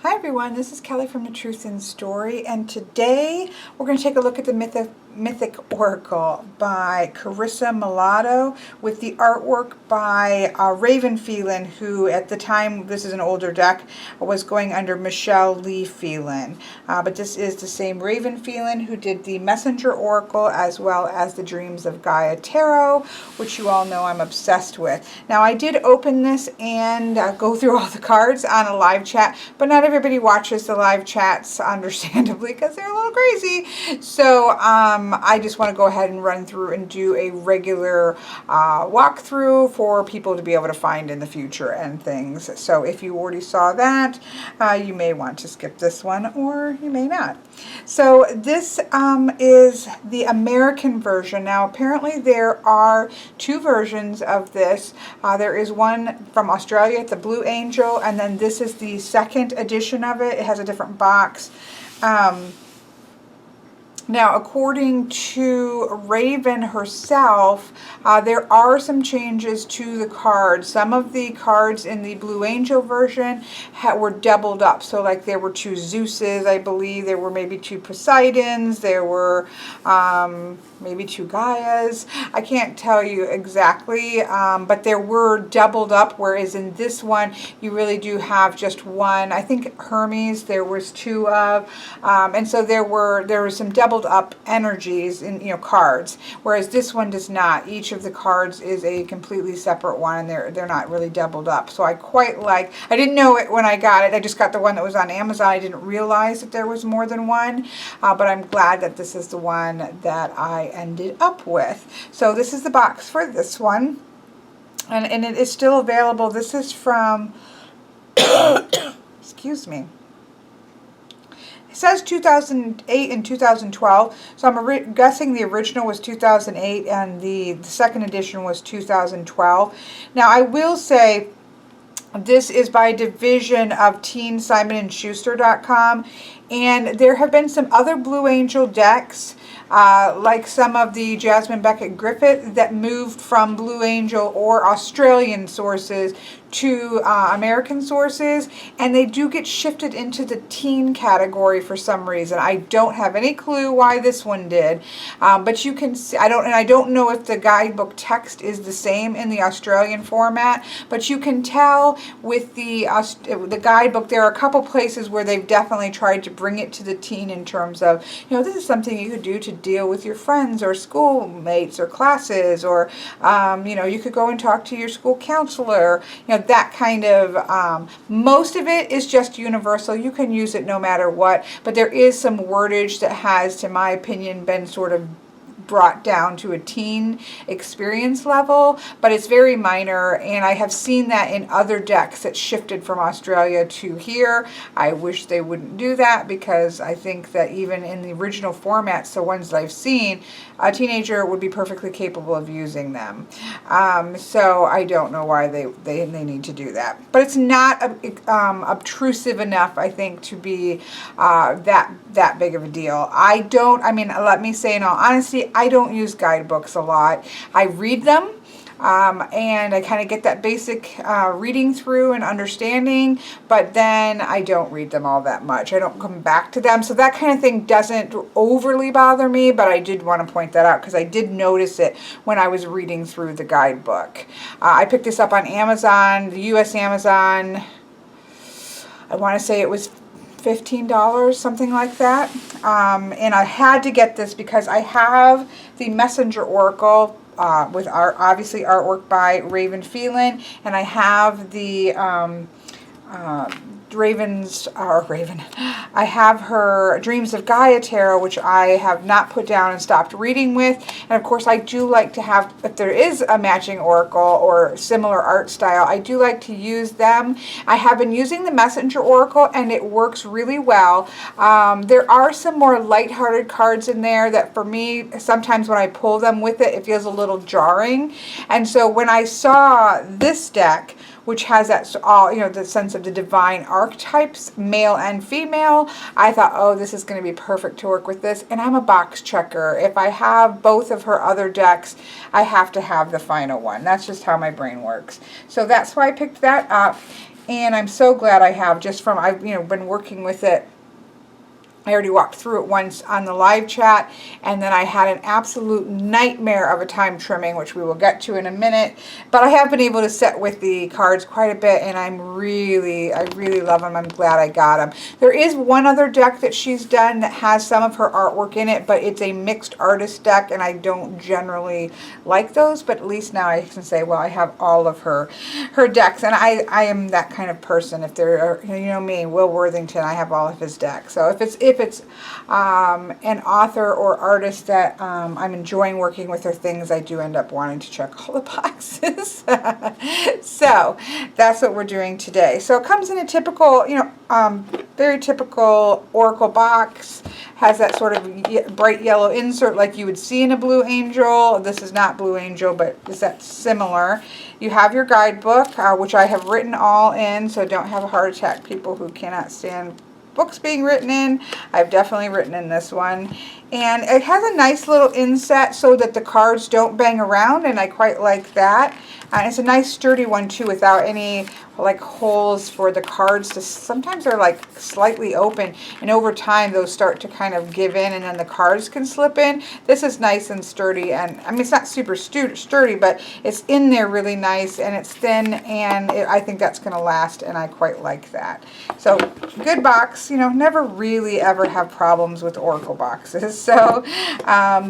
Hi everyone, this is Kelly from The Truth in Story, and today we're going to take a look at the Mythic Oracle by Carissa Mulatto with the artwork by Raven Phelan, who at the time, this is an older deck, was going under Michelle Lee Phelan. But this is the same Raven Phelan who did the Messenger Oracle as well as the Dreams of Gaia Tarot, which you all know I'm obsessed with. Now I did open this and go through all the cards on a live chat, but not everybody watches the live chats, understandably, because they're a little crazy. So I just want to go ahead and run through and do a regular walkthrough for people to be able to find in the future and things. So if you already saw that, you may want to skip this one, or you may not. So this is the American version. Now apparently there are two versions of this. There is one from Australia, the Blue Angel, and then this is the second edition of it. It has a different box. Now, according to Raven herself, there are some changes to the cards. Some of the cards in the Blue Angel version were doubled up. So like there were two Zeuses, I believe. There were maybe two Poseidons. There were maybe two Gaias. I can't tell you exactly, but there were doubled up, whereas in this one, you really do have just one. I think Hermes, there was two of, and so there was some doubled up energies in cards, whereas this one does not. Each of the cards is a completely separate one, and they're not really doubled up. So I quite like. I didn't know it when I got it. I just got the one that was on Amazon. I didn't realize that there was more than one, but I'm glad that this is the one that I ended up with. So this is the box for this one, and it is still available. This is from excuse me. It says 2008 and 2012, so I'm guessing the original was 2008 and the second edition was 2012. Now I will say this is by division of TeenSimonandSchuster.com, and there have been some other Blue Angel decks, like some of the Jasmine Beckett Griffith, that moved from Blue Angel or Australian sources to American sources, and they do get shifted into the teen category for some reason. I don't have any clue why this one did, but you can see, I don't know if the guidebook text is the same in the Australian format, but you can tell with the guidebook there are a couple places where they've definitely tried to bring it to the teen in terms of, this is something you could do to deal with your friends or schoolmates or classes, or you could go and talk to your school counselor, that kind of, most of it is just universal. You can use it no matter what, but there is some wordage that has, to my opinion, been sort of brought down to a teen experience level, but it's very minor, and I have seen that in other decks that shifted from Australia to here. I wish they wouldn't do that, because I think that even in the original formats, the ones that I've seen, a teenager would be perfectly capable of using them. So I don't know why they need to do that, but it's not obtrusive enough, I think, to be that big of a deal. Let me say in all honesty, I don't use guidebooks a lot. I read them, and I kind of get that basic reading through and understanding, but then I don't read them all that much. I don't come back to them, so that kind of thing doesn't overly bother me, but I did want to point that out because I did notice it when I was reading through the guidebook. I picked this up on Amazon, the US Amazon. I want to say it was $15, something like that, and I had to get this because I have the Messenger Oracle with obviously artwork by Raven Phelan, and I have the I have her Dreams of Gaia Tarot, which I have not put down and stopped reading with. And of course I do like to have, if there is a matching oracle or similar art style, I do like to use them. I have been using the Messenger Oracle, and it works really well. There are some more lighthearted cards in there that, for me, sometimes when I pull them with it, it feels a little jarring. And so when I saw this deck, which has that the sense of the divine archetypes, male and female, I thought, oh, this is going to be perfect to work with this. And I'm a box checker. If I have both of her other decks, I have to have the final one. That's just how my brain works. So that's why I picked that up. And I'm so glad I have, just from, I've been working with it. I already walked through it once on the live chat, and then I had an absolute nightmare of a time trimming, which we will get to in a minute. But I have been able to set with the cards quite a bit, and I really love them. I'm glad I got them. There is one other deck that she's done that has some of her artwork in it, but it's a mixed artist deck, and I don't generally like those. But at least now I can say, well, I have all of her decks, and I am that kind of person. If there are, me, Will Worthington, I have all of his decks. So if it's an author or artist that I'm enjoying working with or things, I do end up wanting to check all the boxes. So that's what we're doing today. So it comes in a typical, very typical oracle box. Has that sort of bright yellow insert like you would see in a Blue Angel. This is not Blue Angel, but is that similar? You have your guidebook, which I have written all in, so don't have a heart attack, people who cannot stand books being written in. I've definitely written in this one. And it has a nice little inset so that the cards don't bang around, and I quite like that. And it's a nice sturdy one too, without any like holes for the cards to, sometimes they're like slightly open, and over time those start to kind of give in, and then the cards can slip in. This is nice and sturdy, and I mean, it's not super sturdy, but it's in there really nice, and it's thin, and I think that's going to last, and I quite like that. So good box. Never really ever have problems with oracle boxes. So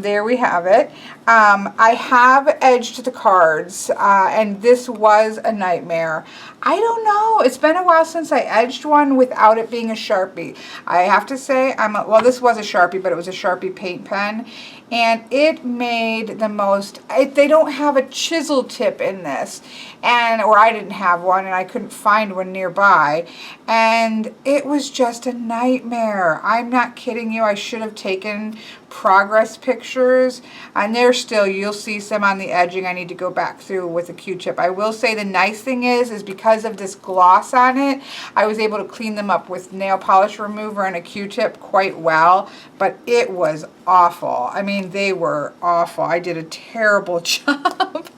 there we have it. I have edged the cards, and this was a nightmare. I don't know. It's been a while since I edged one without it being a Sharpie. I have to say, well, this was a Sharpie, but it was a Sharpie paint pen. And it made the most, they don't have a chisel tip in this. Or I didn't have one, and I couldn't find one nearby. And it was just a nightmare. I'm not kidding you. I should have taken progress pictures. And they're still, you'll see some on the edging I need to go back through with a Q-tip. I will say the nice thing is because of this gloss on it, I was able to clean them up with nail polish remover and a Q-tip quite well. But it was awful. I mean, they were awful. I did a terrible job.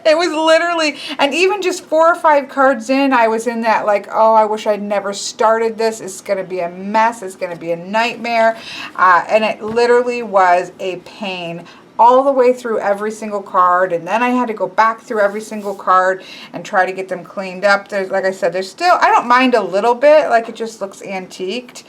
It was literally, and even just 4 or 5 cards in, I was in that like, oh, I wish I'd never started this. It's going to be a mess. It's going to be a nightmare. And it literally was a pain all the way through every single card, and then I had to go back through every single card and try to get them cleaned up. There's, like I said, there's still, I don't mind a little bit, like it just looks antiqued,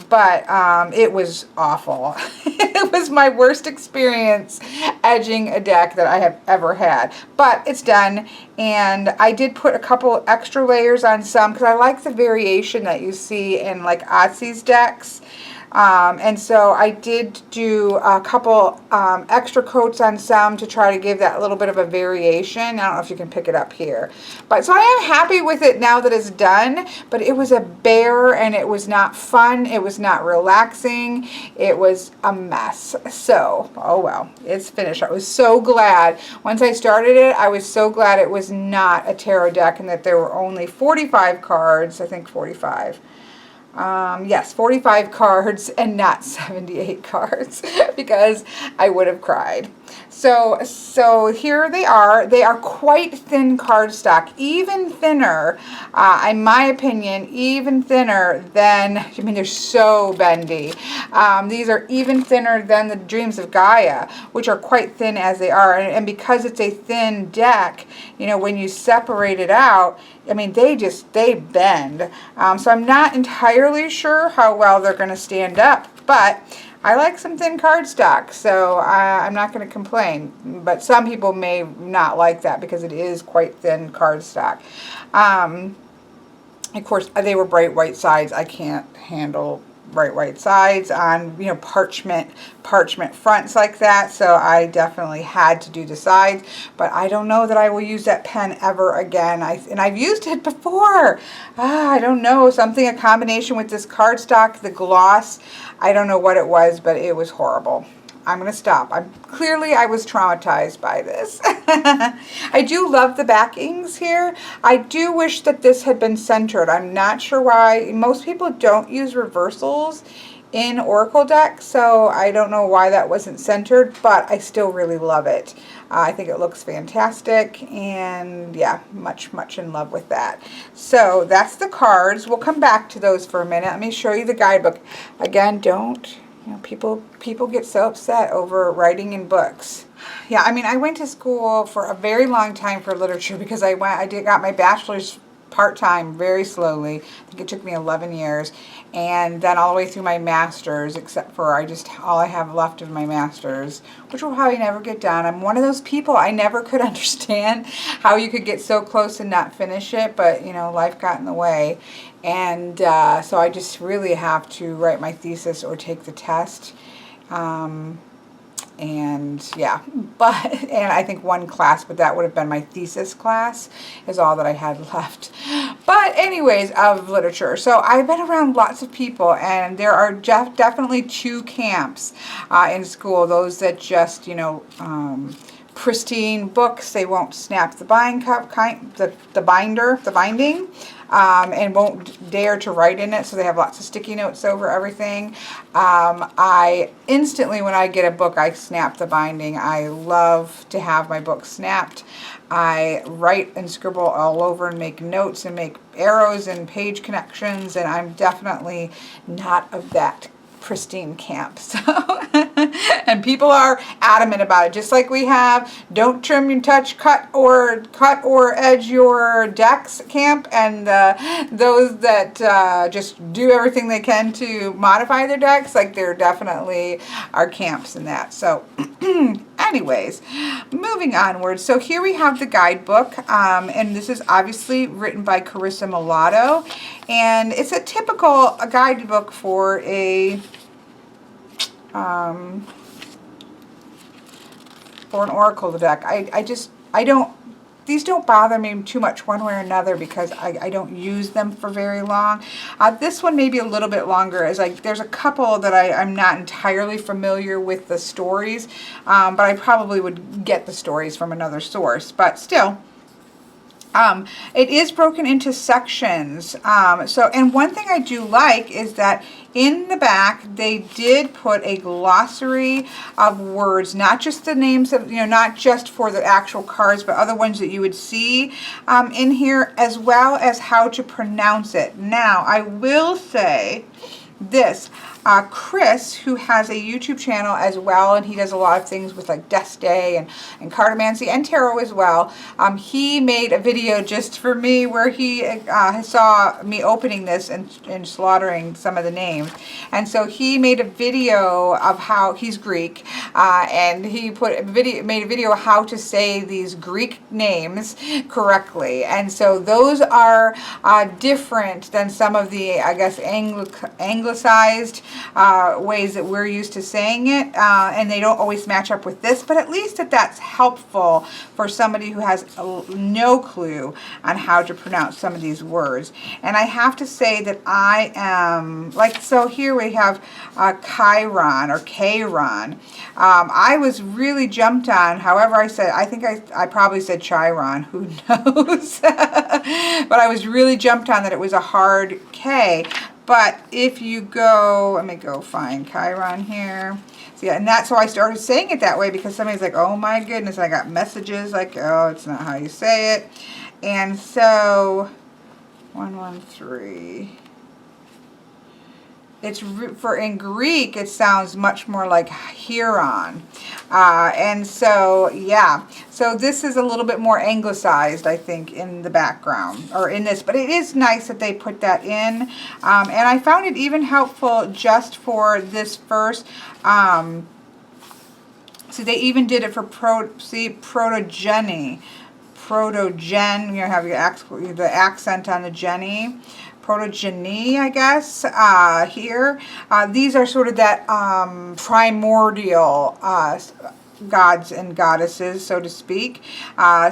but it was awful. It was my worst experience edging a deck that I have ever had, but it's done. And I did put a couple extra layers on some because I like the variation that you see in like Otzi's decks. And so I did do a couple extra coats on some to try to give that little bit of a variation. I don't know if you can pick it up here. But so I am happy with it now that it's done, but it was a bear, and it was not fun. It was not relaxing. It was a mess. So, oh well, it's finished. I was so glad. Once I started it, I was so glad it was not a tarot deck and that there were only 45 cards, I think 45. Yes, 45 cards and not 78 cards because I would have cried. So here they are. They are quite thin cardstock, even thinner, in my opinion, even thinner than, I mean, they're so bendy. These are even thinner than the Dreams of Gaia, which are quite thin as they are. And because it's a thin deck, when you separate it out, I mean, they bend. So I'm not entirely sure how well they're going to stand up, but I like some thin cardstock, so I'm not going to complain. But some people may not like that because it is quite thin cardstock. Of course, they were bright white sides. I can't handle bright white sides on parchment fronts like that, so I definitely had to do the sides, but I don't know that I will use that pen ever again. And I've used it before. I don't know, a combination with this cardstock, the gloss, I don't know what it was, but it was horrible. I'm going to stop. I was traumatized by this. I do love the backings here. I do wish that this had been centered. I'm not sure why. Most people don't use reversals in Oracle deck, so I don't know why that wasn't centered, but I still really love it. I think it looks fantastic, and yeah, much in love with that. So that's the cards. We'll come back to those for a minute. Let me show you the guidebook. Again, don't, you know, people get so upset over writing in books. Yeah, I mean, I went to school for a very long time for literature because I got my bachelor's part-time very slowly. I think it took me 11 years, and then all the way through my master's, except for all I have left of my master's, which will probably never get done. I'm one of those people, I never could understand how you could get so close and not finish it, but you know, life got in the way. And so I just really have to write my thesis or take the test. And yeah, and I think one class, but that would have been my thesis class, is all that I had left. But anyways, of literature. So I've been around lots of people, and there are definitely two camps in school. Those that just, you know, pristine books, they won't snap the binding, and won't dare to write in it, so they have lots of sticky notes over everything. I instantly, when I get a book, I snap the binding. I love to have my book snapped. I write and scribble all over and make notes and make arrows and page connections, and I'm definitely not of that pristine camp. So and people are adamant about it, just like we have don't trim and touch, cut or edge your decks camp, and those that just do everything they can to modify their decks. Like, there definitely are camps in that. So anyways, moving onward. So here we have the guidebook, and this is obviously written by Carissa Mulatto, and it's a typical guidebook for for an oracle deck. These don't bother me too much one way or another because I don't use them for very long. This one may be a little bit longer, as there's a couple that I'm not entirely familiar with the stories, but I probably would get the stories from another source, but still. It is broken into sections. And one thing I do like is that in the back they did put a glossary of words, not just the names of, not just for the actual cards, but other ones that you would see in here, as well as how to pronounce it. Now, I will say this. Chris, who has a YouTube channel as well, and he does a lot of things with like Deste and cartomancy and tarot as well. He made a video just for me where he saw me opening this and slaughtering some of the names. And so he made a video of how he's Greek, and he made a video of how to say these Greek names correctly. And so those are different than some of the, I guess, anglicized ways that we're used to saying it, and they don't always match up with this, but at least that's helpful for somebody who has no clue on how to pronounce some of these words. And I have to say that I am, so here we have Chiron or Chiron. I was really jumped on, however I think I probably said Chiron, who knows, but I was really jumped on that it was a hard K. But if you go, let me go find Chiron here. So yeah, and that's why I started saying it that way, because somebody's like, oh my goodness, I got messages like, oh, it's not how you say it. And so, 113. In Greek, it sounds much more like Huron. And so, yeah. So this is a little bit more anglicized, I think, in the background, or in this. But it is nice that they put that in. And I found it even helpful just for this first. So they even did it for protogeny. Protogen, you have the accent on the Jenny. Protogeny, I guess, here. These are sort of that primordial gods and goddesses, so to speak.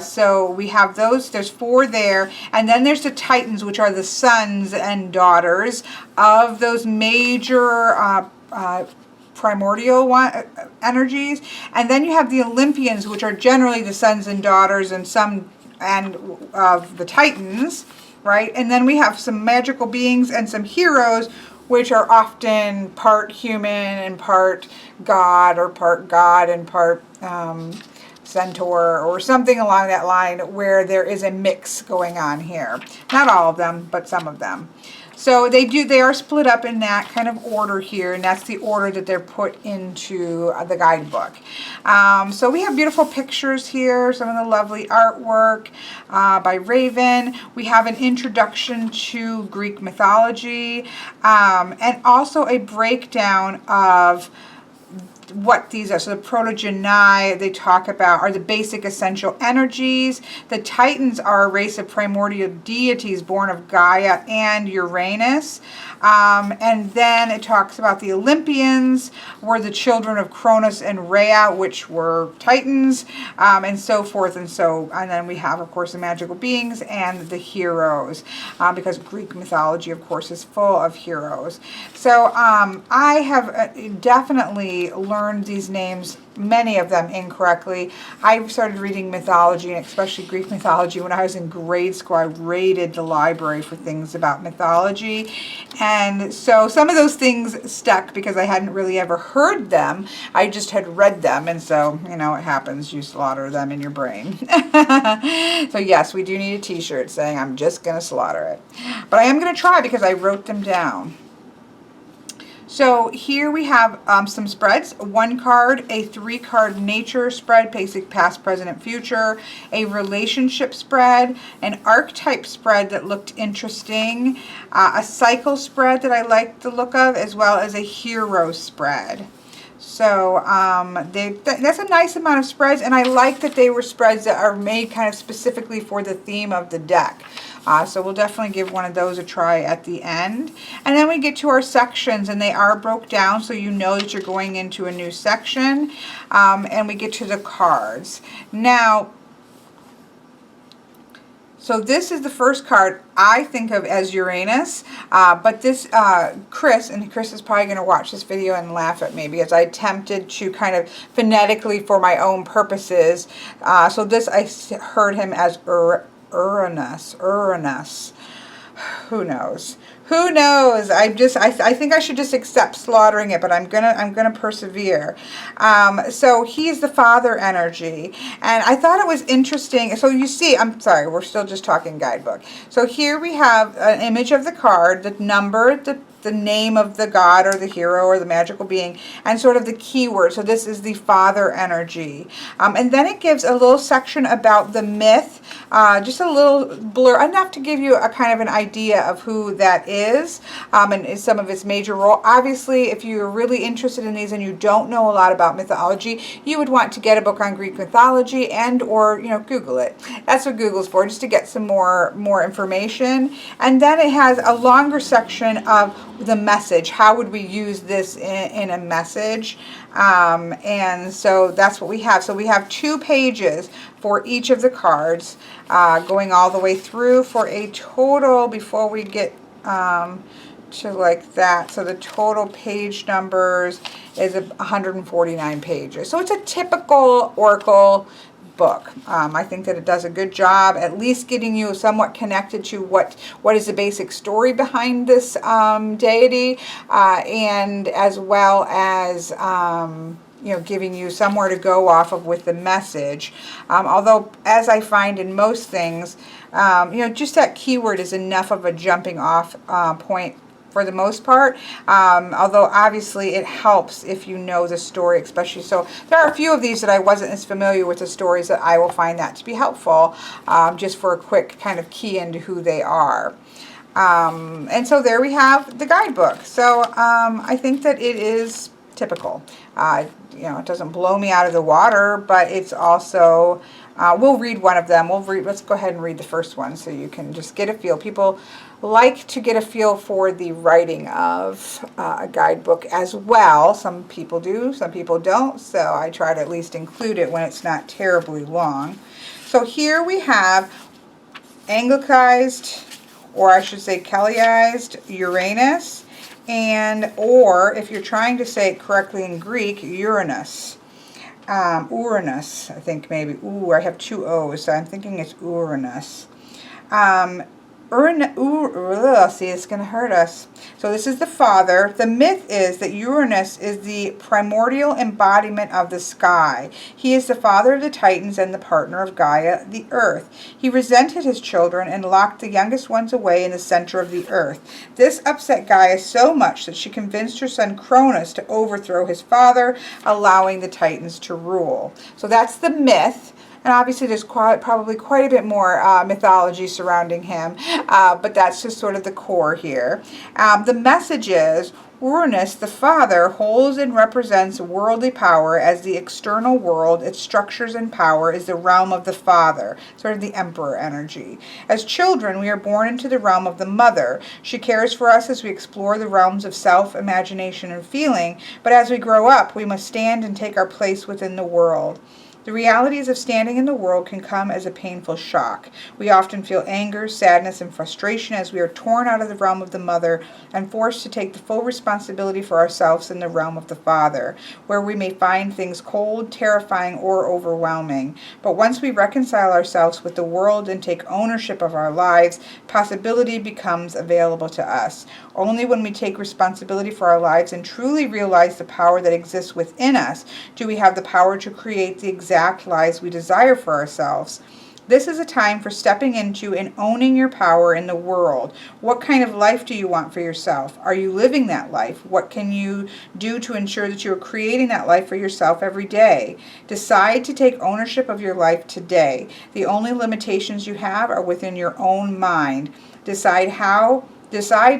So we have those. There's 4 there. And then there's the Titans, which are the sons and daughters of those major primordial energies. And then you have the Olympians, which are generally the sons and daughters and of the Titans. Right? And then we have some magical beings and some heroes, which are often part human and part god, or part god and part centaur, or something along that line, where there is a mix going on here. Not all of them, but some of them. So they are split up in that kind of order here, and that's the order that they're put into the guidebook. So we have beautiful pictures here, some of the lovely artwork by Raven. We have an introduction to Greek mythology, and also a breakdown of what these are. So the protogenii they talk about are the basic essential energies. The Titans are a race of primordial deities born of Gaia and Uranus. And then it talks about the Olympians were the children of Cronus and Raya, which were Titans, and so forth and so. And then we have, of course, the magical beings and the heroes, because Greek mythology, of course, is full of heroes. So I have definitely learned these names, many of them incorrectly. I started reading mythology, and especially Greek mythology, when I was in grade school. I raided the library for things about mythology, and so some of those things stuck because I hadn't really ever heard them. I just had read them, and so, you know, it happens. You slaughter them in your brain. So yes, we do need a t-shirt saying I'm just going to slaughter it. But I am going to try because I wrote them down. So here we have some spreads. 1 card, a 3-card nature spread, basic past, present, and future, a relationship spread, an archetype spread that looked interesting, a cycle spread that I liked the look of, as well as a hero spread. So that's a nice amount of spreads, and I like that they were spreads that are made kind of specifically for the theme of the deck. So we'll definitely give one of those a try at the end. And then we get to our sections, and they are broke down so you know that you're going into a new section. And we get to the cards. Now, so this is the first card I think of as Uranus, but this, Chris is probably going to watch this video and laugh at me because I attempted to kind of phonetically for my own purposes. So this, I heard him as Uranus. Who knows? Who knows? I think I should just accept slaughtering it, but I'm gonna persevere. So he's the father energy, and I thought it was interesting. So you see, I'm sorry, we're still just talking guidebook. So here we have an image of the card, the number, the name of the god or the hero or the magical being, and sort of the keyword. So this is the father energy. And then it gives a little section about the myth, just a little blur, enough to give you a kind of an idea of who that is, and some of its major role. Obviously, if you're really interested in these and you don't know a lot about mythology, you would want to get a book on Greek mythology and or, you know, Google it. That's what Google's for, just to get some more information. And then it has a longer section of the message. How would we use this in a message? And so that's what we have. So we have 2 pages for each of the cards, going all the way through for a total, before we get to like that. So the total page numbers is 149 pages. So it's a typical Oracle book. I think that it does a good job at least getting you somewhat connected to what is the basic story behind this deity, and as well as you know, giving you somewhere to go off of with the message. Although, as I find in most things, you know, just that keyword is enough of a jumping off point for the most part, although obviously it helps if you know the story, especially. So there are a few of these that I wasn't as familiar with the stories, that I will find that to be helpful, just for a quick kind of key into who they are. And so there we have the guidebook. So I think that it is typical. You know, it doesn't blow me out of the water, but it's also, we'll read one of them. Let's go ahead and read the first one so you can just get a feel. People like to get a feel for the writing of a guidebook as well. Some people do, some people don't, so I try to at least include it when it's not terribly long. So here we have Anglicized, or I should say Kellyized Uranus, and or if you're trying to say it correctly in Greek, Uranus. Uranus, I think maybe. Ooh, I have 2 O's, so I'm thinking it's Uranus. See, it's going to hurt us. So this is the father. The myth is that Uranus is the primordial embodiment of the sky. He is the father of the Titans and the partner of Gaia, the earth. He resented his children and locked the youngest ones away in the center of the earth. This upset Gaia so much that she convinced her son Cronus to overthrow his father, allowing the Titans to rule. So that's the myth. And obviously there's probably quite a bit more mythology surrounding him, but that's just sort of the core here. The message is Uranus, the father, holds and represents worldly power as the external world. Its structures and power is the realm of the father, sort of the emperor energy. As children, we are born into the realm of the mother. She cares for us as we explore the realms of self, imagination, and feeling, but as we grow up, we must stand and take our place within the world. The realities of standing in the world can come as a painful shock. We often feel anger, sadness, and frustration as we are torn out of the realm of the mother and forced to take the full responsibility for ourselves in the realm of the father, where we may find things cold, terrifying, or overwhelming. But once we reconcile ourselves with the world and take ownership of our lives, possibility becomes available to us. Only when we take responsibility for our lives and truly realize the power that exists within us do we have the power to create the exact lives we desire for ourselves. This is a time for stepping into and owning your power in the world. What kind of life do you want for yourself? Are you living that life? What can you do to ensure that you are creating that life for yourself every day? Decide to take ownership of your life today. The only limitations you have are within your own mind. Decide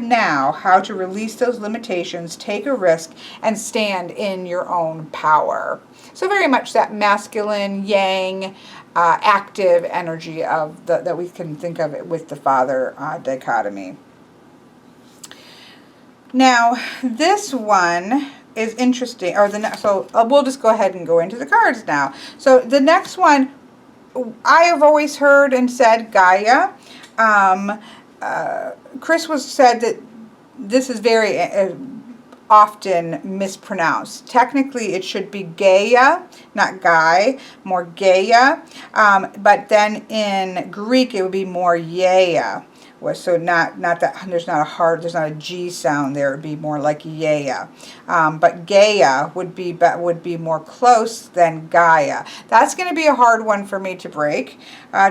now how to release those limitations, take a risk, and stand in your own power. So very much that masculine, yang, active energy of that we can think of it with the father dichotomy. Now, this one is interesting. So we'll just go ahead and go into the cards now. So the next one, I have always heard and said Gaia. Chris said that this is very often mispronounced. Technically, it should be Gaia, not Guy, more Gaia. But then in Greek, it would be more Yea. So not that there's not a G sound there. It would be more like Yea. But Gaia would be more close than Gaia. That's going to be a hard one for me to break,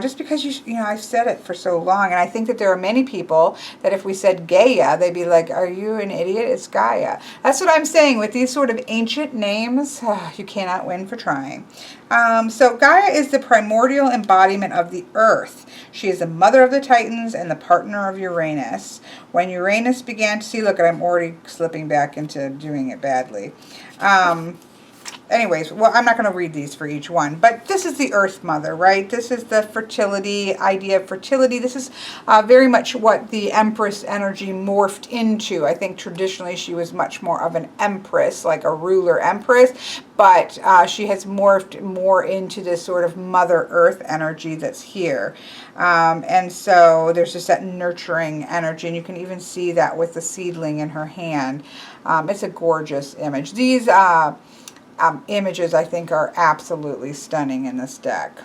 just because I've said it for so long, and I think that there are many people that if we said Gaia, they'd be like, "Are you an idiot? It's Gaia." That's what I'm saying with these sort of ancient names. You cannot win for trying. So Gaia is the primordial embodiment of the earth. She is the mother of the Titans and the partner of Uranus. When Uranus began to see, look, I'm already slipping back into doing it badly. Anyways, well, I'm not going to read these for each one, but this is the Earth Mother, right? This is the fertility, idea of fertility. This is very much what the Empress energy morphed into. I think traditionally she was much more of an empress, like a ruler empress, but she has morphed more into this sort of Mother Earth energy that's here. And so there's just that nurturing energy, and you can even see that with the seedling in her hand. It's a gorgeous image. These images, I think, are absolutely stunning in this deck.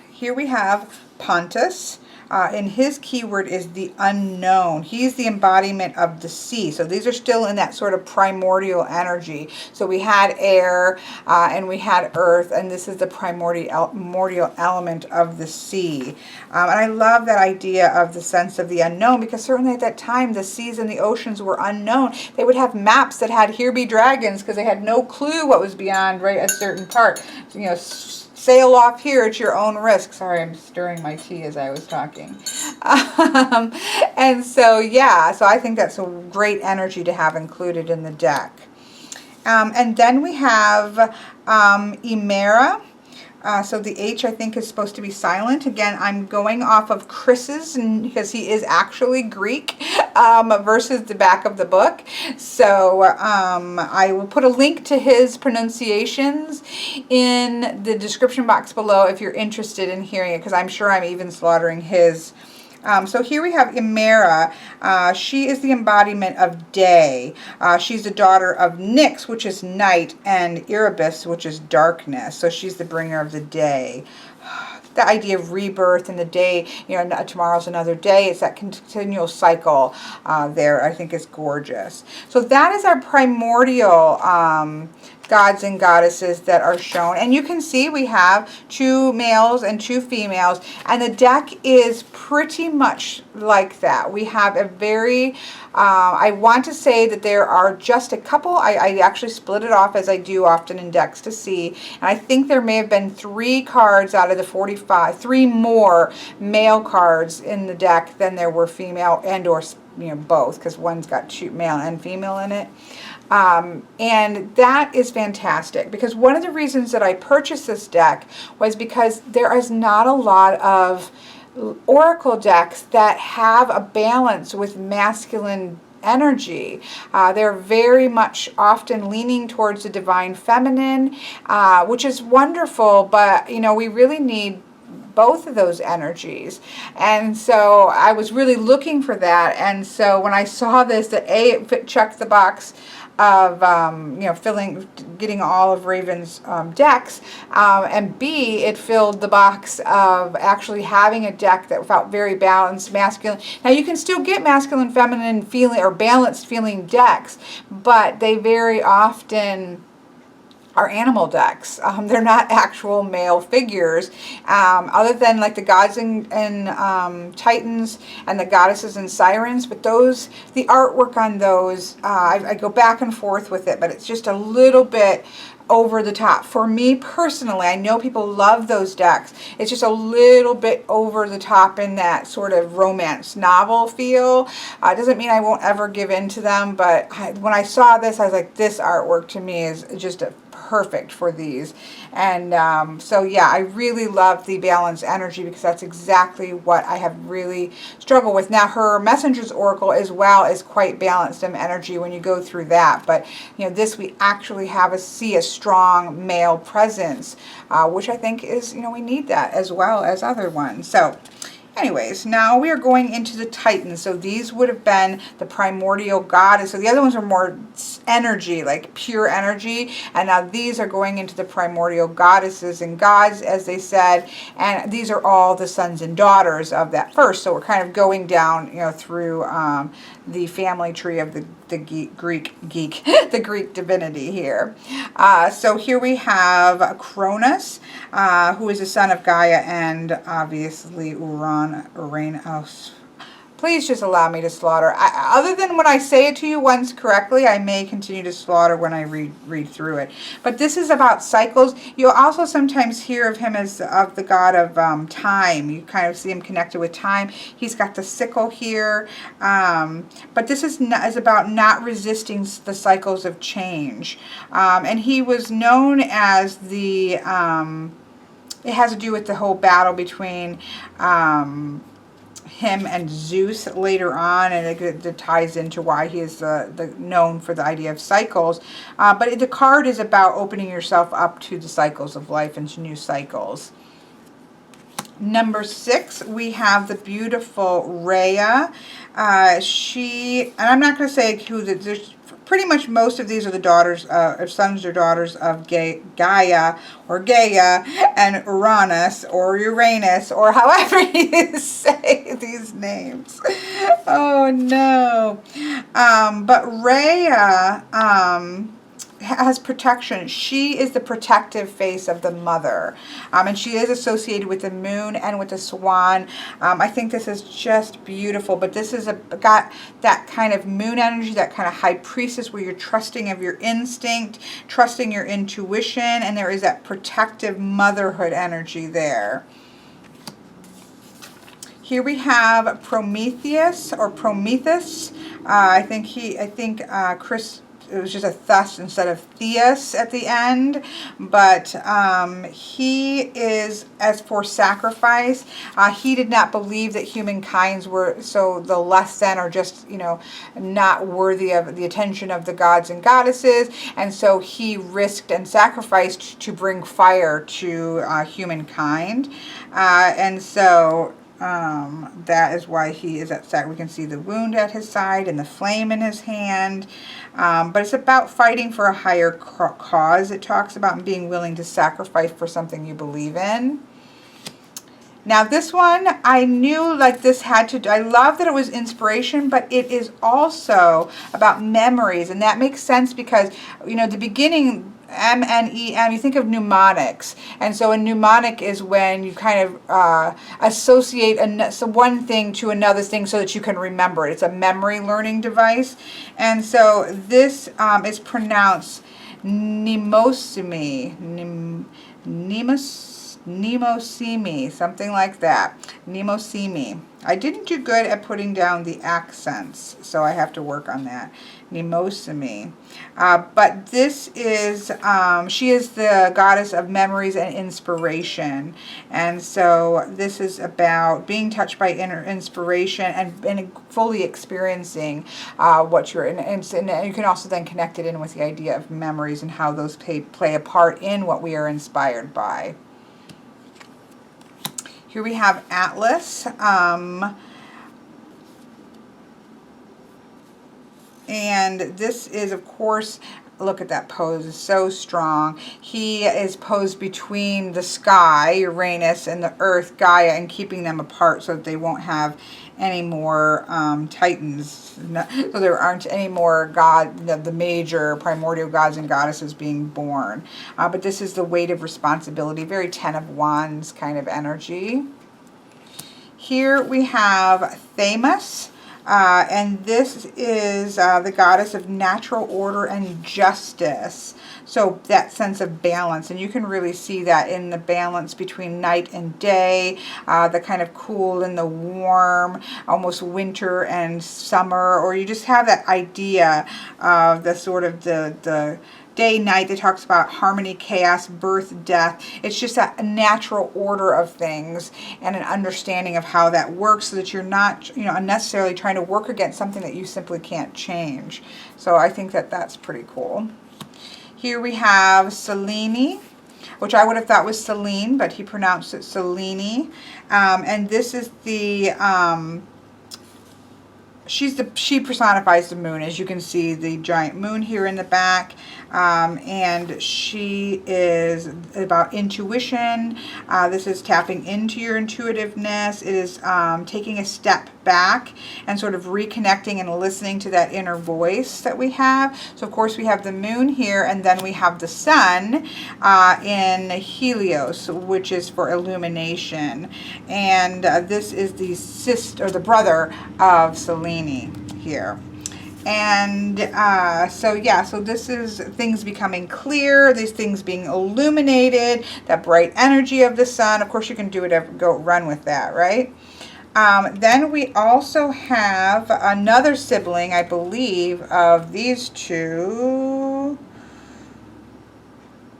Here we have Pontus. And his keyword is the unknown. He's the embodiment of the sea. So these are still in that sort of primordial energy. So we had air and we had earth, and this is the primordial element of the sea. And I love that idea of the sense of the unknown, because certainly at that time the seas and the oceans were unknown. They would have maps that had "Here be dragons" because they had no clue what was beyond a certain part. Sail off here at your own risk. Sorry, I'm stirring my tea as I was talking. And so, yeah, so I think that's a great energy to have included in the deck. And then we have Emera. So the H, I think, is supposed to be silent. Again, I'm going off of Chris's because he is actually Greek versus the back of the book. So I will put a link to his pronunciations in the description box below if you're interested in hearing it, because I'm sure I'm even slaughtering his. So here we have Emera. She is the embodiment of day. She's the daughter of Nyx, which is night, and Erebus, which is darkness. So she's the bringer of the day. the idea of rebirth and the day, you know, tomorrow's another day. It's that continual cycle there. I think is gorgeous. So that is our primordial gods and goddesses that are shown. And you can see we have 2 males and 2 females. And the deck is pretty much like that. We have a very, I want to say that there are just a couple. I actually split it off as I do often in decks to see. And I think there may have been 3 cards out of the 45, 3 more male cards in the deck than there were female and or, you know, both, because one's got 2 male and female in it. And that is fantastic, because one of the reasons that I purchased this deck was because there is not a lot of oracle decks that have a balance with masculine energy. They're very much often leaning towards the divine feminine, which is wonderful, but you know, we really need both of those energies. And so I was really looking for that. And so when I saw this, that it checked the box of you know, getting all of Raven's decks, and B, it filled the box of actually having a deck that felt very balanced, masculine. Now you can still get masculine, feminine feeling or balanced feeling decks, but they very often are animal decks. They're not actual male figures, other than like the gods and titans and the goddesses and sirens. But those, the artwork on those, I go back and forth with it, but it's just a little bit over the top. For me personally, I know people love those decks. It's just a little bit over the top in that sort of romance novel feel. Doesn't mean I won't ever give in to them, but when I saw this, I was like, this artwork to me is just perfect for these. And so yeah, I really love the balanced energy, because that's exactly what I have really struggled with. Now her Messenger's Oracle as well is quite balanced in energy when you go through that, but you know, this we actually have see a strong male presence, which I think is, you know, we need that as well as other ones. So anyways, now we are going into the Titans. So these would have been the primordial goddess. So the other ones are more energy, like pure energy. And now these are going into the primordial goddesses and gods, as they said. And these are all the sons and daughters of that first. So we're kind of going down, you know, through the family tree of the the Greek divinity here. So here we have Cronus, who is the son of Gaia and obviously Uranus. Please just allow me to slaughter. Other than when I say it to you once correctly, I may continue to slaughter when I read through it. But this is about cycles. You'll also sometimes hear of him as of the god of time. You kind of see him connected with time. He's got the sickle here. But this is about not resisting the cycles of change. And he was known as the... it has to do with the whole battle between... him and Zeus later on, and it ties into why he is known for the idea of cycles. But the card is about opening yourself up to the cycles of life and to new cycles. Number 6, we have the beautiful Raya. And I'm not going to say who there's pretty much most of these are the daughters, or sons or daughters of Gaia, or Gaia, and Uranus, or Uranus, or however you say these names. Oh no. But Raya has protection. She is the protective face of the mother. And she is associated with the moon and with the swan. I think this is just beautiful. But this is got that kind of moon energy, that kind of high priestess where you're trusting of your instinct, trusting your intuition, and there is that protective motherhood energy there. Here we have Prometheus, or Prometheus. I think Chris... it was just a thus instead of theus at the end, but he is, as for sacrifice, he did not believe that humankinds were, so the less than, or just, you know, not worthy of the attention of the gods and goddesses, and so he risked and sacrificed to bring fire to humankind, and so that is why he is upset. We can see the wound at his side and the flame in his hand. But it's about fighting for a higher cause. It talks about being willing to sacrifice for something you believe in. Now this one, I knew like this had to, I love that it was inspiration, but it is also about memories. And that makes sense because, you know, the beginning, M-N-E-M, you think of mnemonics. And so a mnemonic is when you kind of associate one thing to another thing so that you can remember it. It's a memory learning device. And so this is pronounced Nemosimi. Nemosimi, something like that. Nemosimi. I didn't do good at putting down the accents, so I have to work on that. Nemosimi. But this is, she is the goddess of memories and inspiration. And so this is about being touched by inner inspiration and fully experiencing what you're in. And you can also then connect it in with the idea of memories and how those play a part in what we are inspired by. Here we have Atlas, and this is, of course, look at that pose, it's so strong. He is posed between the sky, Uranus, and the earth, Gaia, and keeping them apart so that they won't have any more titans, so there aren't any more the major primordial gods and goddesses being born. But this is the weight of responsibility, very 10 of Wands kind of energy. Here we have Themis, and this is the goddess of natural order and justice. So that sense of balance, and you can really see that in the balance between night and day, the kind of cool and the warm, almost winter and summer, or you just have that idea of the sort of the day, night that talks about harmony, chaos, birth, death. It's just a natural order of things and an understanding of how that works so that you're not, you know, unnecessarily trying to work against something that you simply can't change. So I think that that's pretty cool. Here we have Cellini, which I would have thought was Celine, but he pronounced it Cellini. And this is the, she personifies the moon. As you can see, the giant moon here in the back. And she is about intuition. This is tapping into your intuitiveness. It is taking a step back and sort of reconnecting and listening to that inner voice that we have. So of course we have the moon here, and then we have the sun in Helios, which is for illumination. And this is the sister, or the brother of Cellini here. And so yeah, so this is things becoming clear, these things being illuminated, that bright energy of the sun. Of course you can do it, go run with that, right? Then we also have another sibling, I believe, of these two.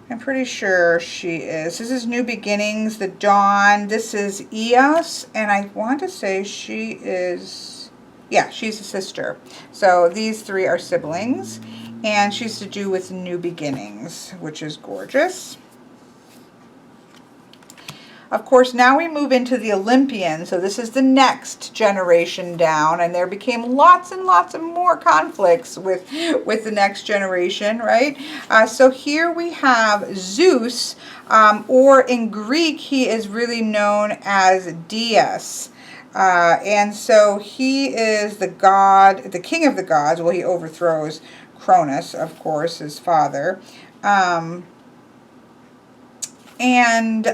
I'm pretty sure she is. This is New Beginnings, the Dawn. This is Eos, and I want to say she is, yeah, she's a sister. So these three are siblings, and she's to do with New Beginnings, which is gorgeous. Of course, now we move into the Olympians. So this is the next generation down, and there became lots and lots of more conflicts with the next generation, right? So here we have Zeus, or in Greek, he is really known as Dios. And so he is the god, the king of the gods. Well, he overthrows Cronus, of course, his father. And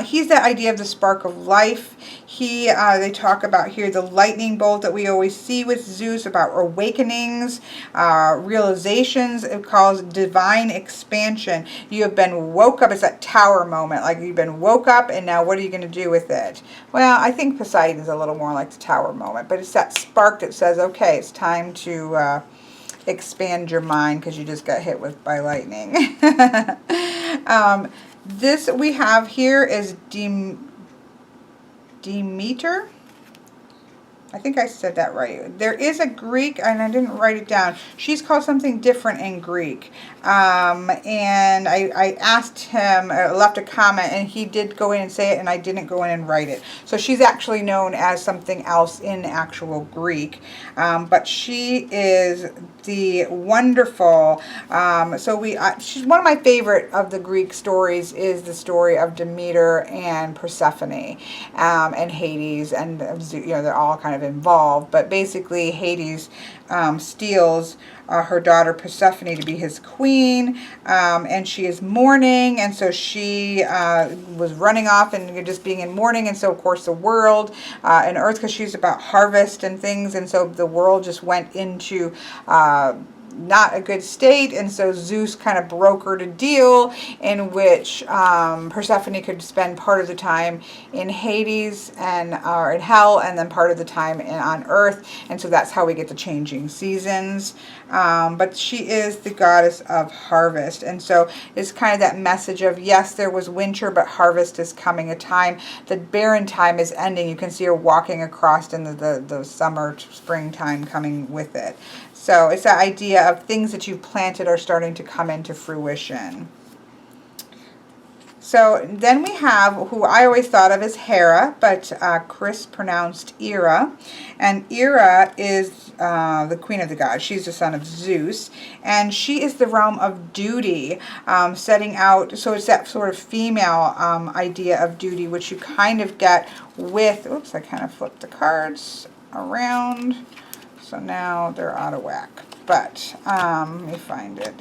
he's the idea of the spark of life. They talk about here the lightning bolt that we always see with Zeus, about awakenings, realizations. It calls divine expansion. You have been woke up. It's that tower moment, like you've been woke up, and now what are you going to do with it? Well, I think Poseidon's a little more like the tower moment, but it's that spark that says, okay, it's time to expand your mind because you just got hit by lightning. This we have here is Demeter. I think I said that right. There is a Greek, and I didn't write it down. She's called something different in Greek. And I asked him, left a comment, and he did go in and say it, and I didn't go in and write it. So she's actually known as something else in actual Greek. But she is the wonderful, she's one of my favorite of the Greek stories is the story of Demeter and Persephone, and Hades, and they're all kind of involved, but basically Hades steals her daughter Persephone to be his queen, and she is mourning, and so she was running off and just being in mourning, and so of course the world and earth, because she's about harvest and things, and so the world just went into not a good state, and so Zeus kind of brokered a deal in which Persephone could spend part of the time in Hades or in hell, and then part of the time on earth, and so that's how we get the changing seasons. But she is the goddess of harvest, and so it's kind of that message of, yes, there was winter, but harvest is coming. A time, the barren time is ending. You can see her walking across in the summer, springtime coming with it. So it's that idea of things that you've planted are starting to come into fruition. So then we have who I always thought of as Hera, but Chris pronounced Hera. And Hera is the queen of the gods. She's the son of Zeus. And she is the realm of duty, setting out. So it's that sort of female idea of duty, which you kind of get with, oops, I kind of flipped the cards around. So now they're out of whack. But let me find it.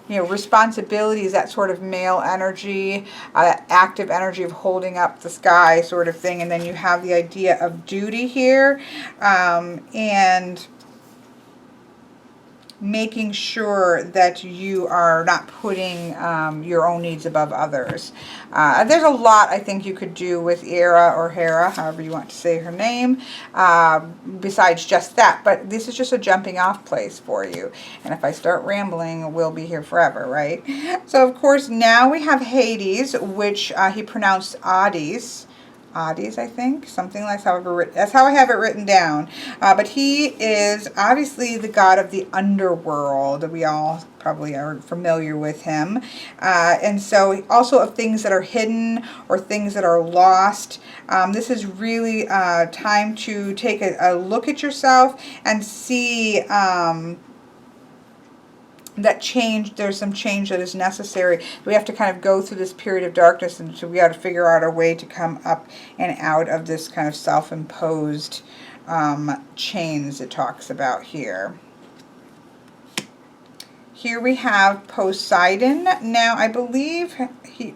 Responsibility is that sort of male energy, that active energy of holding up the sky sort of thing. And then you have the idea of duty here, and making sure that you are not putting your own needs above others. There's a lot I think you could do with Hera or Hera, however you want to say her name, besides just that. But this is just a jumping off place for you. And if I start rambling, we'll be here forever, right? So, of course, now we have Hades, which he pronounced Aries. Aries, I think, something like that's how I have it written down. But he is obviously the god of the underworld. We all probably are familiar with him. And so also of things that are hidden or things that are lost. This is really time to take a look at yourself and see that change, there's some change that is necessary. We have to kind of go through this period of darkness, and so we got to figure out a way to come up and out of this kind of self-imposed chains it talks about here. Here we have Poseidon. Now, I believe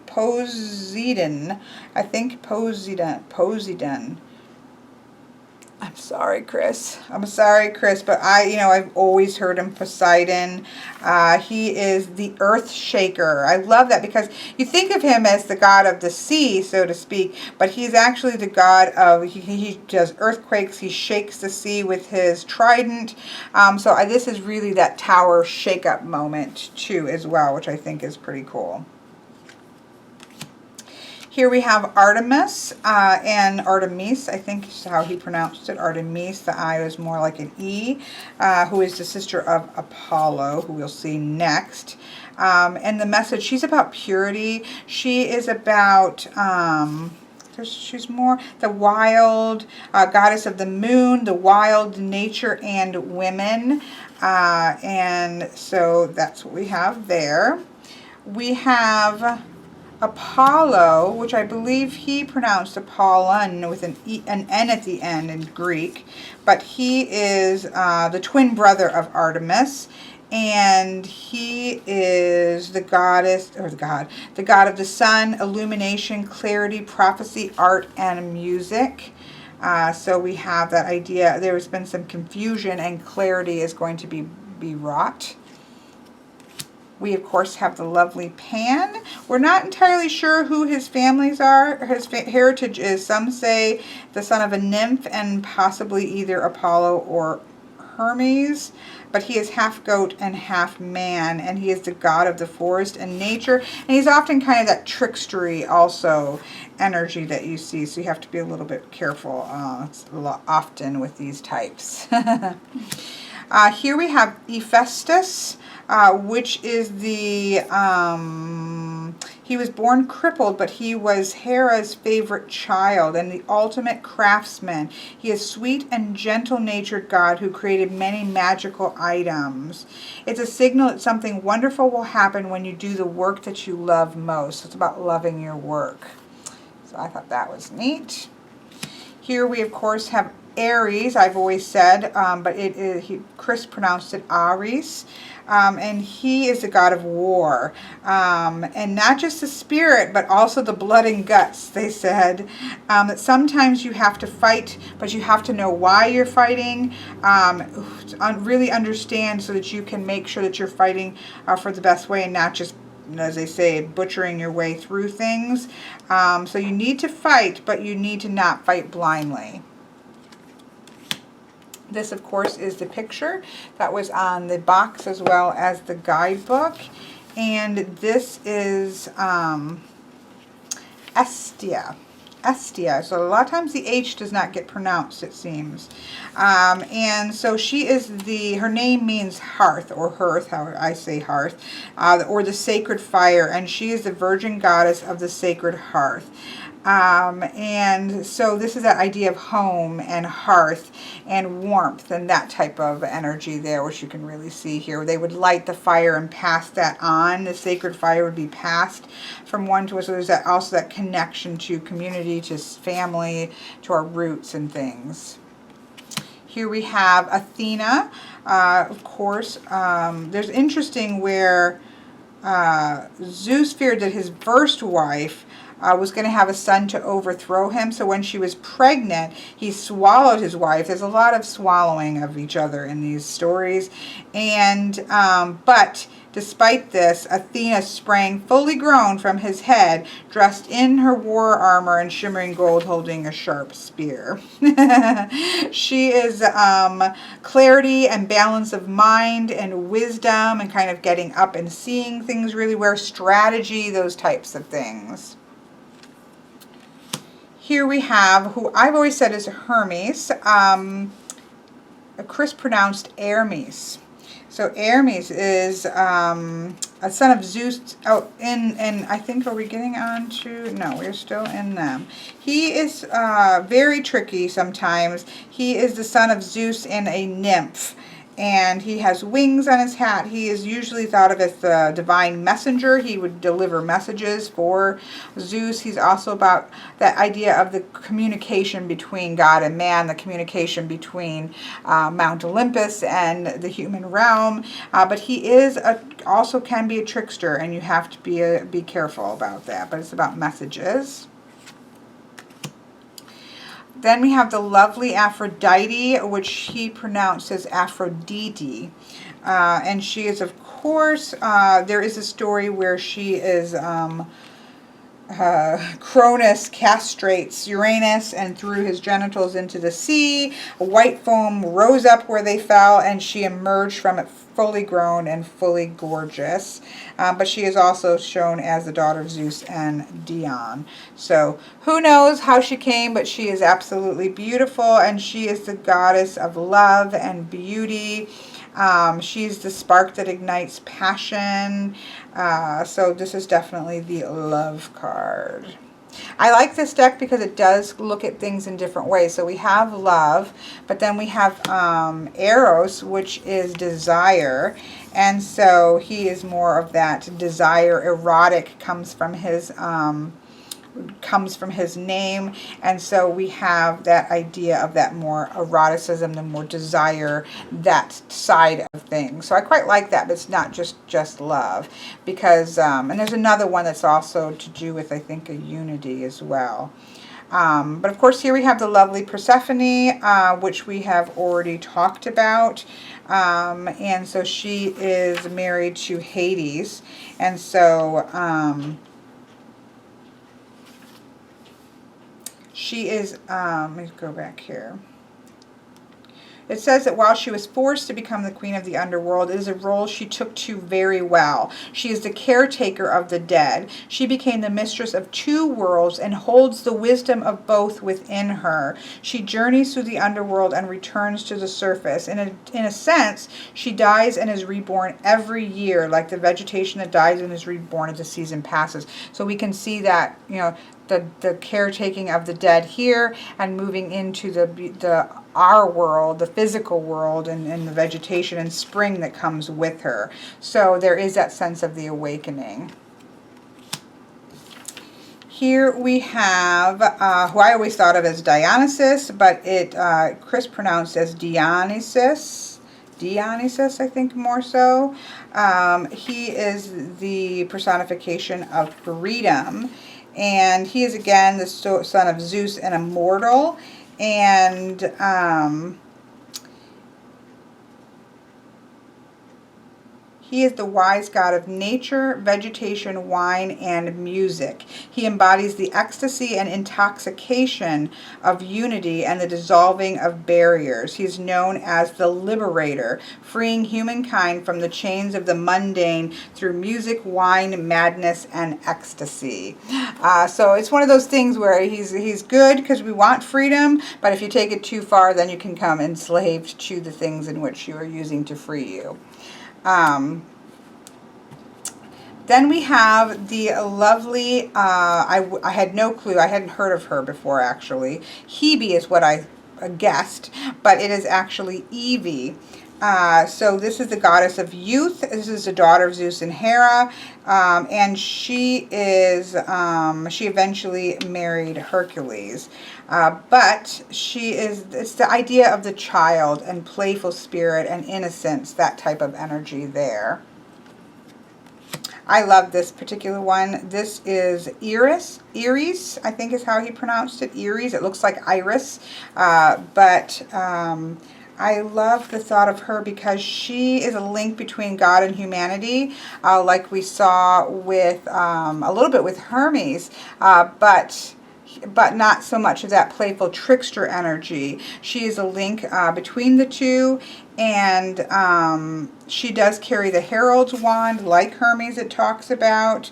Poseidon. I think Poseidon. I'm sorry, Chris. But I've always heard him Poseidon. He is the earth shaker. I love that because you think of him as the god of the sea, so to speak, but he's actually the god of, he does earthquakes. He shakes the sea with his trident. This is really that tower shake-up moment too as well, which I think is pretty cool. Here we have Artemis and Artemis, I think is how he pronounced it, Artemis. The I was more like an E, who is the sister of Apollo, who we'll see next. And the message, she's about purity. She is about, she's more the wild goddess of the moon, the wild nature and women. And so that's what we have there. We have Apollo, which I believe he pronounced Apollon with an N at the end in Greek, but he is the twin brother of Artemis, and he is the goddess, or the god of the sun, illumination, clarity, prophecy, art, and music. So we have that idea. There has been some confusion, and clarity is going to be wrought. We, of course, have the lovely Pan. We're not entirely sure who his families are. His heritage is, some say, the son of a nymph and possibly either Apollo or Hermes, but he is half goat and half man, and he is the god of the forest and nature, and he's often kind of that trickstery also energy that you see, so you have to be a little bit careful often with these types. Here we have Festus, which is the, he was born crippled, but he was Hera's favorite child and the ultimate craftsman. He is sweet and gentle-natured god who created many magical items. It's a signal that something wonderful will happen when you do the work that you love most. It's about loving your work. So I thought that was neat. Here we, of course, have Aries, I've always said, but Chris pronounced it Aries. And he is the god of war. And not just the spirit, but also the blood and guts, they said. That sometimes you have to fight, but you have to know why you're fighting. Really understand so that you can make sure that you're fighting for the best way and not just, as they say, butchering your way through things. So you need to fight, but you need to not fight blindly. This, of course, is the picture that was on the box as well as the guidebook. And this is Estia. Estia. So a lot of times the H does not get pronounced, it seems. And so she is her name means hearth or hearth, how I say hearth, or the sacred fire. And she is the virgin goddess of the sacred hearth. And so this is that idea of home and hearth and warmth and that type of energy there, which you can really see here. They would light the fire and pass that on. The sacred fire would be passed from one to another. So there's also that connection to community, to family, to our roots and things. Here we have Athena. Of course, there's interesting where Zeus feared that his first wife was going to have a son to overthrow him. So when she was pregnant, he swallowed his wife. There's a lot of swallowing of each other in these stories. And but despite this, Athena sprang fully grown from his head, dressed in her war armor and shimmering gold, holding a sharp spear. She is clarity and balance of mind and wisdom and kind of getting up and seeing things really well, strategy, those types of things. Here we have, who I've always said is Hermes. Chris pronounced Hermes. So Hermes is a son of Zeus. Oh, and I think, are we getting on to? No, we're still in them. He is very tricky sometimes. He is the son of Zeus and a nymph. And he has wings on his hat. He is usually thought of as the divine messenger. He would deliver messages for Zeus. He's also about that idea of the communication between God and man, the communication between Mount Olympus and the human realm. But he is also can be a trickster, and you have to be careful about that. But it's about messages. Then we have the lovely Aphrodite, which he pronounced as Aphrodite. And she is, of course, there is a story where she is, Cronus castrates Uranus and threw his genitals into the sea. A white foam rose up where they fell, and she emerged from it fully grown and fully gorgeous. But she is also shown as the daughter of Zeus and Dion. So who knows how she came, but she is absolutely beautiful, and she is the goddess of love and beauty. She's the spark that ignites passion. So this is definitely the love card. I like this deck because it does look at things in different ways. So we have love, but then we have Eros, which is desire. And so he is more of that desire. Erotic comes from his name, and so we have that idea of that more eroticism, the more desire, that side of things. So I quite like that, but it's not just love, because and there's another one that's also to do with, I think, a unity as well. But of course here we have the lovely Persephone, which we have already talked about. And so she is married to Hades, and so she is, let me go back here. It says that while she was forced to become the queen of the underworld, it is a role she took to very well. She is the caretaker of the dead. She became the mistress of 2 worlds and holds the wisdom of both within her. She journeys through the underworld and returns to the surface. In a sense, she dies and is reborn every year, like the vegetation that dies and is reborn as the season passes. So we can see that, you know, the caretaking of the dead here and moving into our world, the physical world, and the vegetation and spring that comes with her. So there is that sense of the awakening. Here we have, who I always thought of as Dionysius, but Chris pronounced as Dionysius. Dionysius, I think, more so. He is the personification of freedom. And he is, again, the son of Zeus and immortal. And he is the wise god of nature, vegetation, wine, and music. He embodies the ecstasy and intoxication of unity and the dissolving of barriers. He is known as the liberator, freeing humankind from the chains of the mundane through music, wine, madness, and ecstasy. So it's one of those things where he's good because we want freedom, but if you take it too far, then you can come enslaved to the things in which you are using to free you. Then we have the lovely, I had no clue, I hadn't heard of her before actually. Hebe is what I guessed, but it is actually Evie. So this is the goddess of youth. This is the daughter of Zeus and Hera, and she eventually married Hercules. But it's the idea of the child and playful spirit and innocence, that type of energy there. I love this particular one. This is Aries, I think is how he pronounced it, Aries. It looks like Iris, but I love the thought of her because she is a link between God and humanity, like we saw with a little bit with Hermes, but not so much of that playful trickster energy. She is a link between the two, and she does carry the herald's wand like Hermes it talks about.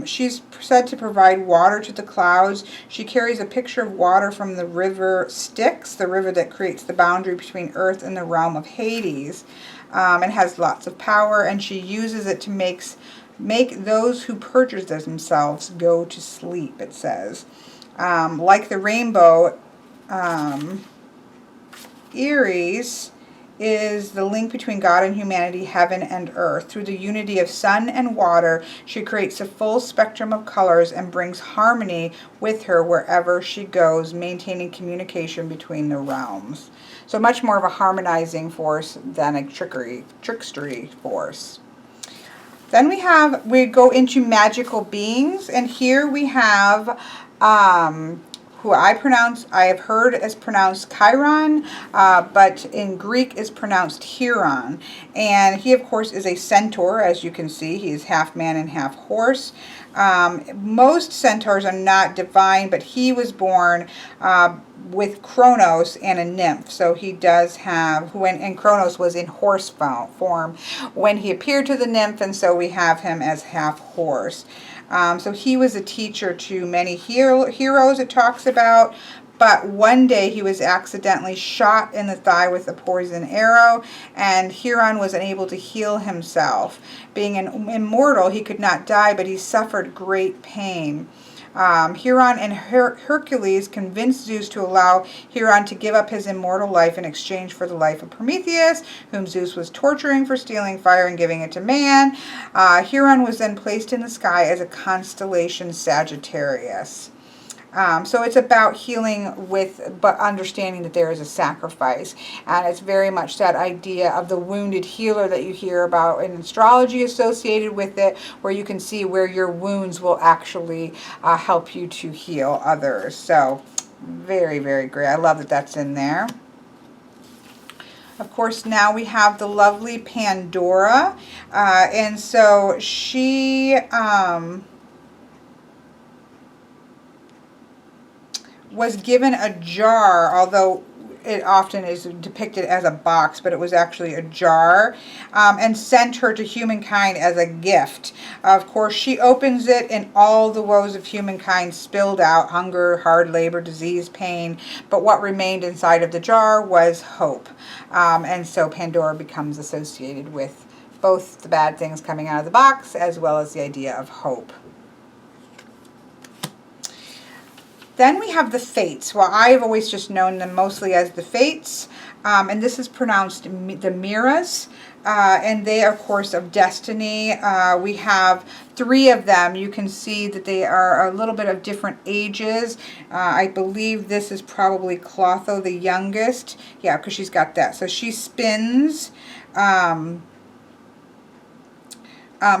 She's said to provide water to the clouds. She carries a picture of water from the river Styx, the river that creates the boundary between Earth and the realm of Hades, and has lots of power, and she uses it to make those who perjure themselves go to sleep, it says. Like the rainbow, Aries is the link between God and humanity, heaven and earth. Through the unity of sun and water, she creates a full spectrum of colors and brings harmony with her wherever she goes, maintaining communication between the realms. So much more of a harmonizing force than a trickstery force. Then we go into magical beings, and here we have who I have heard as pronounced Chiron, but in Greek is pronounced Huron. And he, of course, is a centaur, as you can see. He is half man and half horse. Most centaurs are not divine, but he was born with Kronos and a nymph. So he does have, and Kronos was in horse form when he appeared to the nymph, and so we have him as half horse. So he was a teacher to many heroes, it talks about, but one day he was accidentally shot in the thigh with a poison arrow, and Huron was unable to heal himself. Being an immortal, he could not die, but he suffered great pain. Huron and Hercules convinced Zeus to allow Huron to give up his immortal life in exchange for the life of Prometheus, whom Zeus was torturing for stealing fire and giving it to man. Huron was then placed in the sky as a constellation Sagittarius. So it's about healing but understanding that there is a sacrifice. And it's very much that idea of the wounded healer that you hear about in astrology associated with it, where you can see where your wounds will actually help you to heal others. So very, very great. I love that that's in there. Of course, now we have the lovely Pandora. And so she was given a jar, although it often is depicted as a box, but it was actually a jar, and sent her to humankind as a gift. Of course, she opens it and all the woes of humankind spilled out: hunger, hard labor, disease, pain. But what remained inside of the jar was hope. And so Pandora becomes associated with both the bad things coming out of the box as well as the idea of hope. Then we have the Fates. Well, I've always just known them mostly as the Fates, and this is pronounced the Miras, and they are, of course, of destiny. We have 3 of them. You can see that they are a little bit of different ages. I believe this is probably Clotho, the youngest. Yeah, because she's got that. So she spins.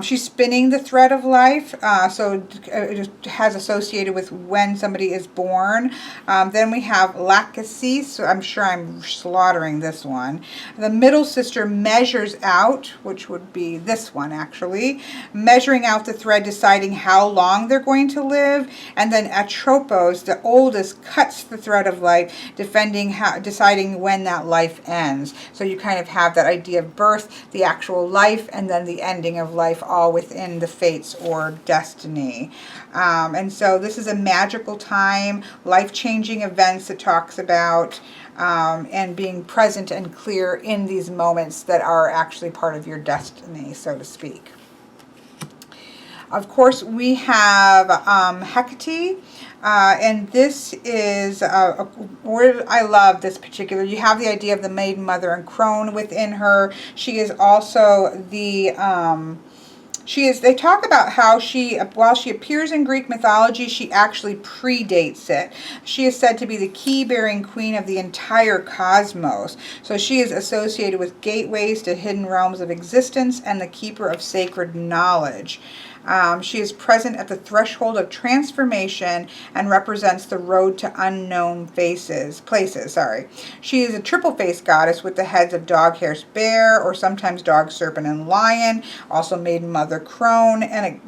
She's spinning the thread of life, so it has associated with when somebody is born. Then we have Lachesis, so I'm sure I'm slaughtering this one. The middle sister measures out, which would be this one actually, measuring out the thread, deciding how long they're going to live. And then Atropos, the oldest, cuts the thread of life, deciding when that life ends. So you kind of have that idea of birth, the actual life, and then the ending of life, all within the Fates or destiny. And so this is a magical time, life-changing events it talks about, and being present and clear in these moments that are actually part of your destiny, so to speak. Of course, we have Hecate, and this is, I love this particular, you have the idea of the maiden mother and crone within her. She is also the, they talk about how while she appears in Greek mythology, she actually predates it. She is said to be the key-bearing queen of the entire cosmos. So she is associated with gateways to hidden realms of existence and the keeper of sacred knowledge. She is present at the threshold of transformation and represents the road to unknown places. She is a triple-faced goddess with the heads of dog, hare, bear, or sometimes dog, serpent, and lion. Also maiden, mother, crone, and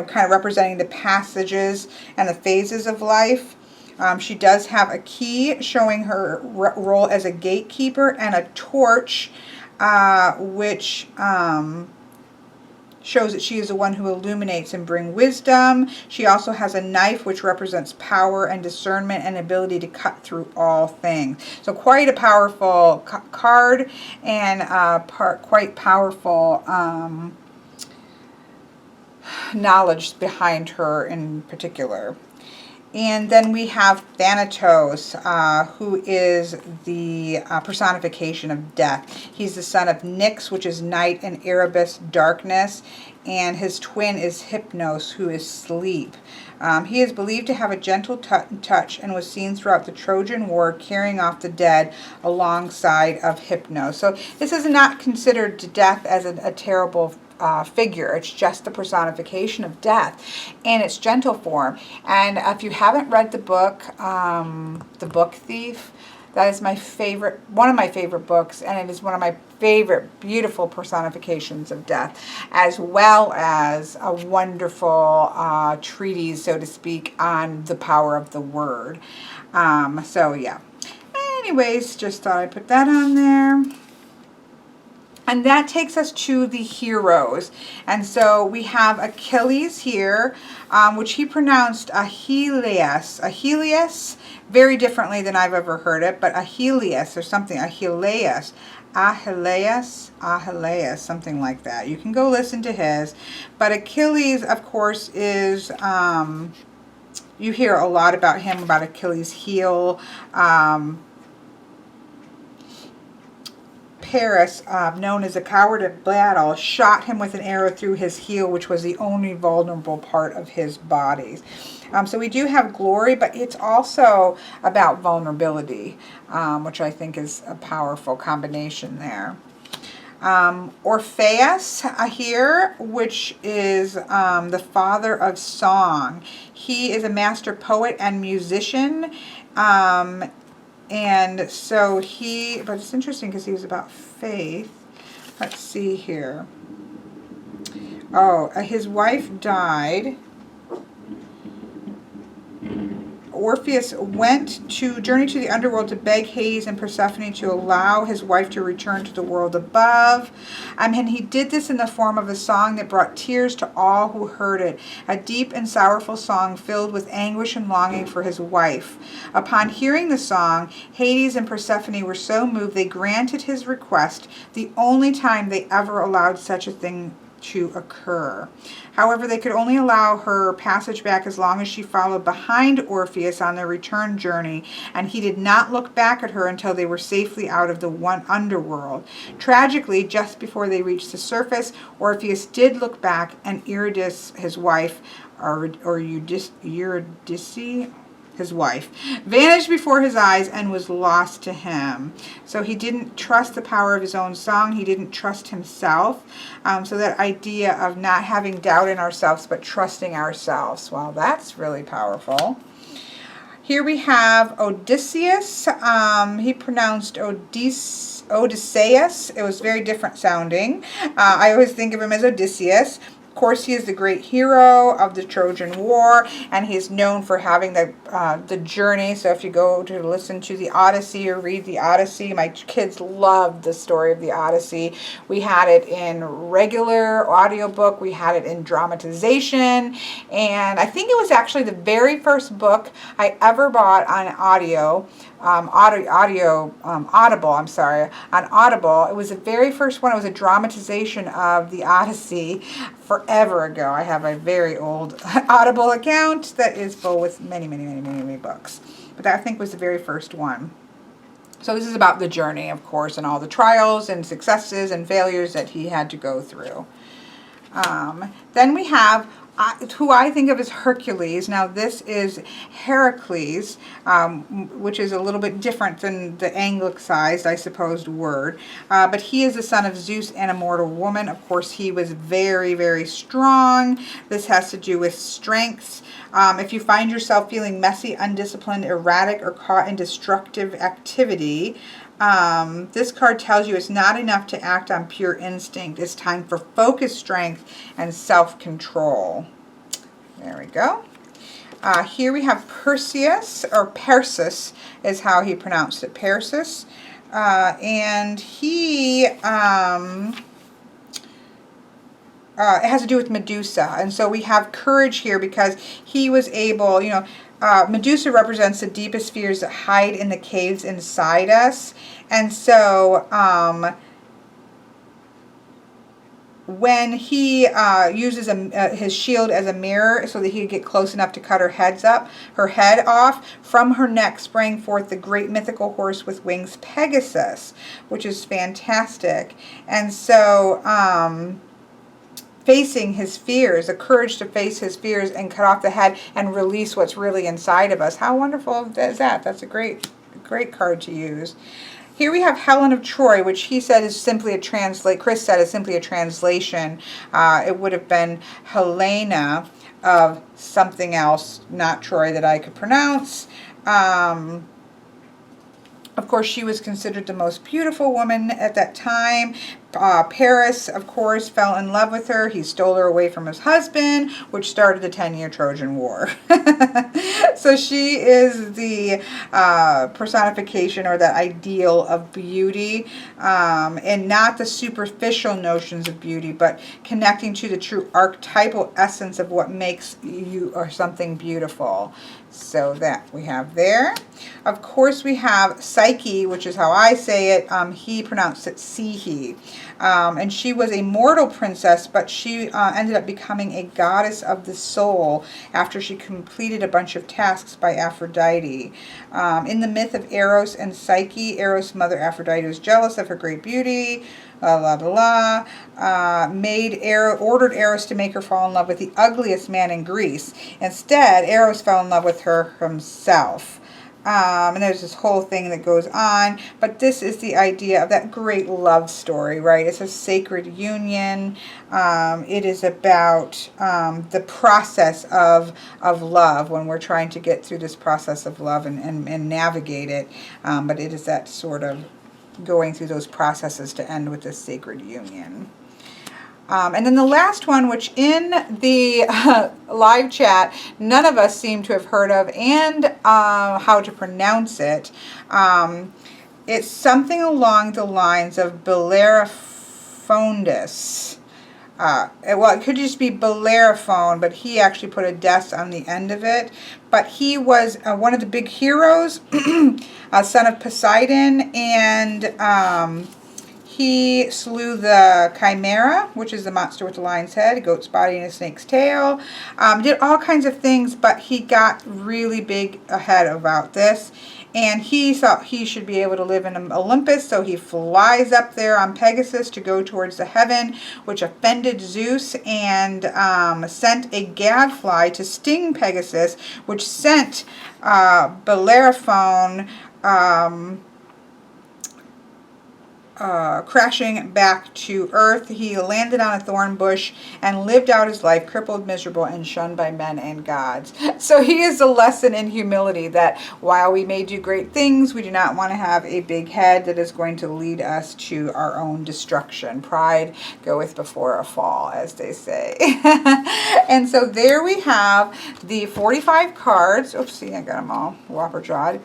kind of representing the passages and the phases of life. She does have a key showing her role as a gatekeeper, and a torch, which shows that she is the one who illuminates and brings wisdom. She also has a knife, which represents power and discernment and ability to cut through all things. So quite a powerful card, and quite powerful knowledge behind her in particular. And then we have Thanatos, who is the personification of death. He's the son of Nyx, which is night, and Erebus, darkness. And his twin is Hypnos, who is sleep. He is believed to have a gentle touch and was seen throughout the Trojan War carrying off the dead alongside of Hypnos. So this is not considered death as a terrible figure. It's just the personification of death in its gentle form. And if you haven't read the book, The Book Thief, that is my favorite, one of my favorite books, and it is one of my favorite beautiful personifications of death, as well as a wonderful treatise, so to speak, on the power of the word. So yeah. Anyways, just thought I'd put that on there. And that takes us to the heroes. And so we have Achilles here, which he pronounced Achilles, very differently than I've ever heard it, but Achilles or something, Achilles, something like that. You can go listen to his. But Achilles, of course, is, you hear a lot about him, about Achilles' heel. Paris, known as a coward at battle, shot him with an arrow through his heel, which was the only vulnerable part of his body. So we do have glory, but it's also about vulnerability, which I think is a powerful combination there. Orpheus here, which is the father of song. He is a master poet and musician. And so but it's interesting because he was about faith. Let's see here. Oh, his wife died Orpheus went to journey to the underworld to beg Hades and Persephone to allow his wife to return to the world above. And he did this in the form of a song that brought tears to all who heard it, a deep and sorrowful song filled with anguish and longing for his wife. Upon hearing the song, Hades and Persephone were so moved they granted his request, the only time they ever allowed such a thing to occur. However, they could only allow her passage back as long as she followed behind Orpheus on their return journey, and he did not look back at her until they were safely out of the underworld. Tragically, just before they reached the surface, Orpheus did look back, and Eurydice, his wife, Eurydice, his wife, vanished before his eyes and was lost to him. So he didn't trust the power of his own song. He didn't trust himself. So that idea of not having doubt in ourselves, but trusting ourselves. Well, that's really powerful. Here we have Odysseus. He pronounced Odysseus. It was very different sounding. I always think of him as Odysseus. Of course, he is the great hero of the Trojan War, and he is known for having the journey. So if you go to listen to the Odyssey or read the Odyssey, my kids loved the story of the Odyssey. We had it in regular audiobook. We had it in dramatization. And I think it was actually the very first book I ever bought on Audible. On Audible. It was the very first one. It was a dramatization of the Odyssey forever ago. I have a very old Audible account that is full with many, many, many, many, many books. But that, I think, was the very first one. So this is about the journey, of course, and all the trials and successes and failures that he had to go through. Then we have who I think of as Hercules. Now this is Heracles, which is a little bit different than the anglicized, I suppose, word. But he is the son of Zeus and a mortal woman. Of course, he was very, very strong. This has to do with strengths. If you find yourself feeling messy, undisciplined, erratic, or caught in destructive activity, this card tells you it's not enough to act on pure instinct. It's time for focused strength and self-control. There we go. Here we have Perseus, or Perseus is how he pronounced it, Perseus. And he, it has to do with Medusa. And so we have courage here because he was able, Medusa represents the deepest fears that hide in the caves inside us. And so when he uses his shield as a mirror so that he could get close enough to cut her head off, from her neck sprang forth the great mythical horse with wings, Pegasus, which is fantastic. And so facing his fears, the courage to face his fears and cut off the head and release what's really inside of us. How wonderful is that? That's a great card to use. Here we have Helen of Troy, which he said is simply Chris said is simply a translation. It would have been Hellena of something else, not Troy, that I could pronounce. Of course, she was considered the most beautiful woman at that time. Paris, of course, fell in love with her. He stole her away from his husband, which started the 10-year Trojan War. So she is the personification or that ideal of beauty, and not the superficial notions of beauty, but connecting to the true archetypal essence of what makes you or something beautiful. So that we have there. Of course, we have Psyche, which is how I say it. He pronounced it Sihe. And she was a mortal princess, but she ended up becoming a goddess of the soul after she completed a bunch of tasks by Aphrodite. In the myth of Eros and Psyche, Eros' mother Aphrodite was jealous of her great beauty, ordered Eros to make her fall in love with the ugliest man in Greece. Instead, Eros fell in love with her himself. And there's this whole thing that goes on, but this is the idea of that great love story, right? It's a sacred union. It is about the process of love when we're trying to get through this process of love and navigate it. But it is that sort of going through those processes to end with this sacred union. And then the last one, which in the live chat, none of us seem to have heard of, and how to pronounce it. It's something along the lines of Bellerophontus. Well, it could just be Bellerophon, but he actually put a des on the end of it. But he was one of the big heroes, son of Poseidon, and he slew the Chimera, which is the monster with the lion's head, a goat's body, and a snake's tail. Did all kinds of things, but he got really big ahead about this. And he thought he should be able to live in Olympus, so he flies up there on Pegasus to go towards the heaven, which offended Zeus, and sent a gadfly to sting Pegasus, which sent Bellerophon crashing back to Earth. He landed on a thorn bush and lived out his life crippled, miserable, and shunned by men and gods. So he is a lesson in humility, that while we may do great things, we do not want to have a big head that is going to lead us to our own destruction. Pride goeth before a fall, as they say. And so there we have the 45 cards. Oopsie, I got them all whopper-jawed.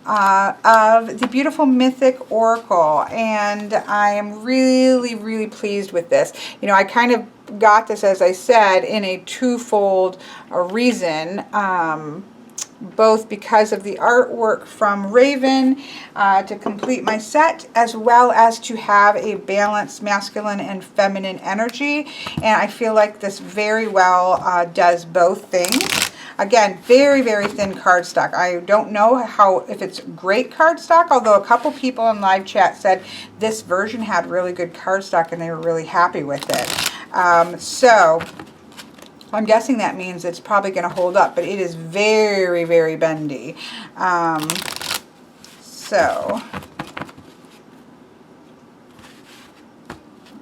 Of the beautiful Mythic Oracle, and I am really, really pleased with this. You know, I kind of got this, as I said, in a twofold reason, both because of the artwork from Raven to complete my set, as well as to have a balanced masculine and feminine energy, and I feel like this very well does both things. Again, very, very thin cardstock. I don't know if it's great cardstock, although a couple people in live chat said this version had really good cardstock and they were really happy with it. So I'm guessing that means it's probably going to hold up, but it is very, very bendy. So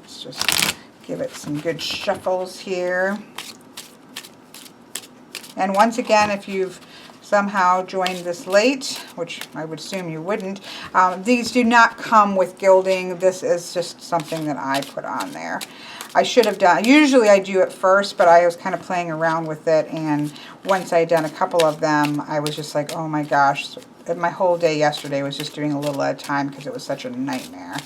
let's just give it some good shuffles here. And once again, if you've somehow joined this late, which I would assume you wouldn't, these do not come with gilding. This is just something that I put on there. I should have done, usually I do it first, but I was kind of playing around with it, and once I had done a couple of them, I was just like, oh my gosh, my whole day yesterday was just doing a little at a time because it was such a nightmare.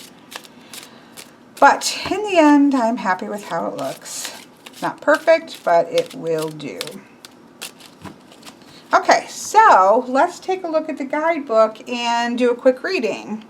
But in the end, I'm happy with how it looks. Not perfect, but it will do. Okay, so let's take a look at the guidebook and do a quick reading.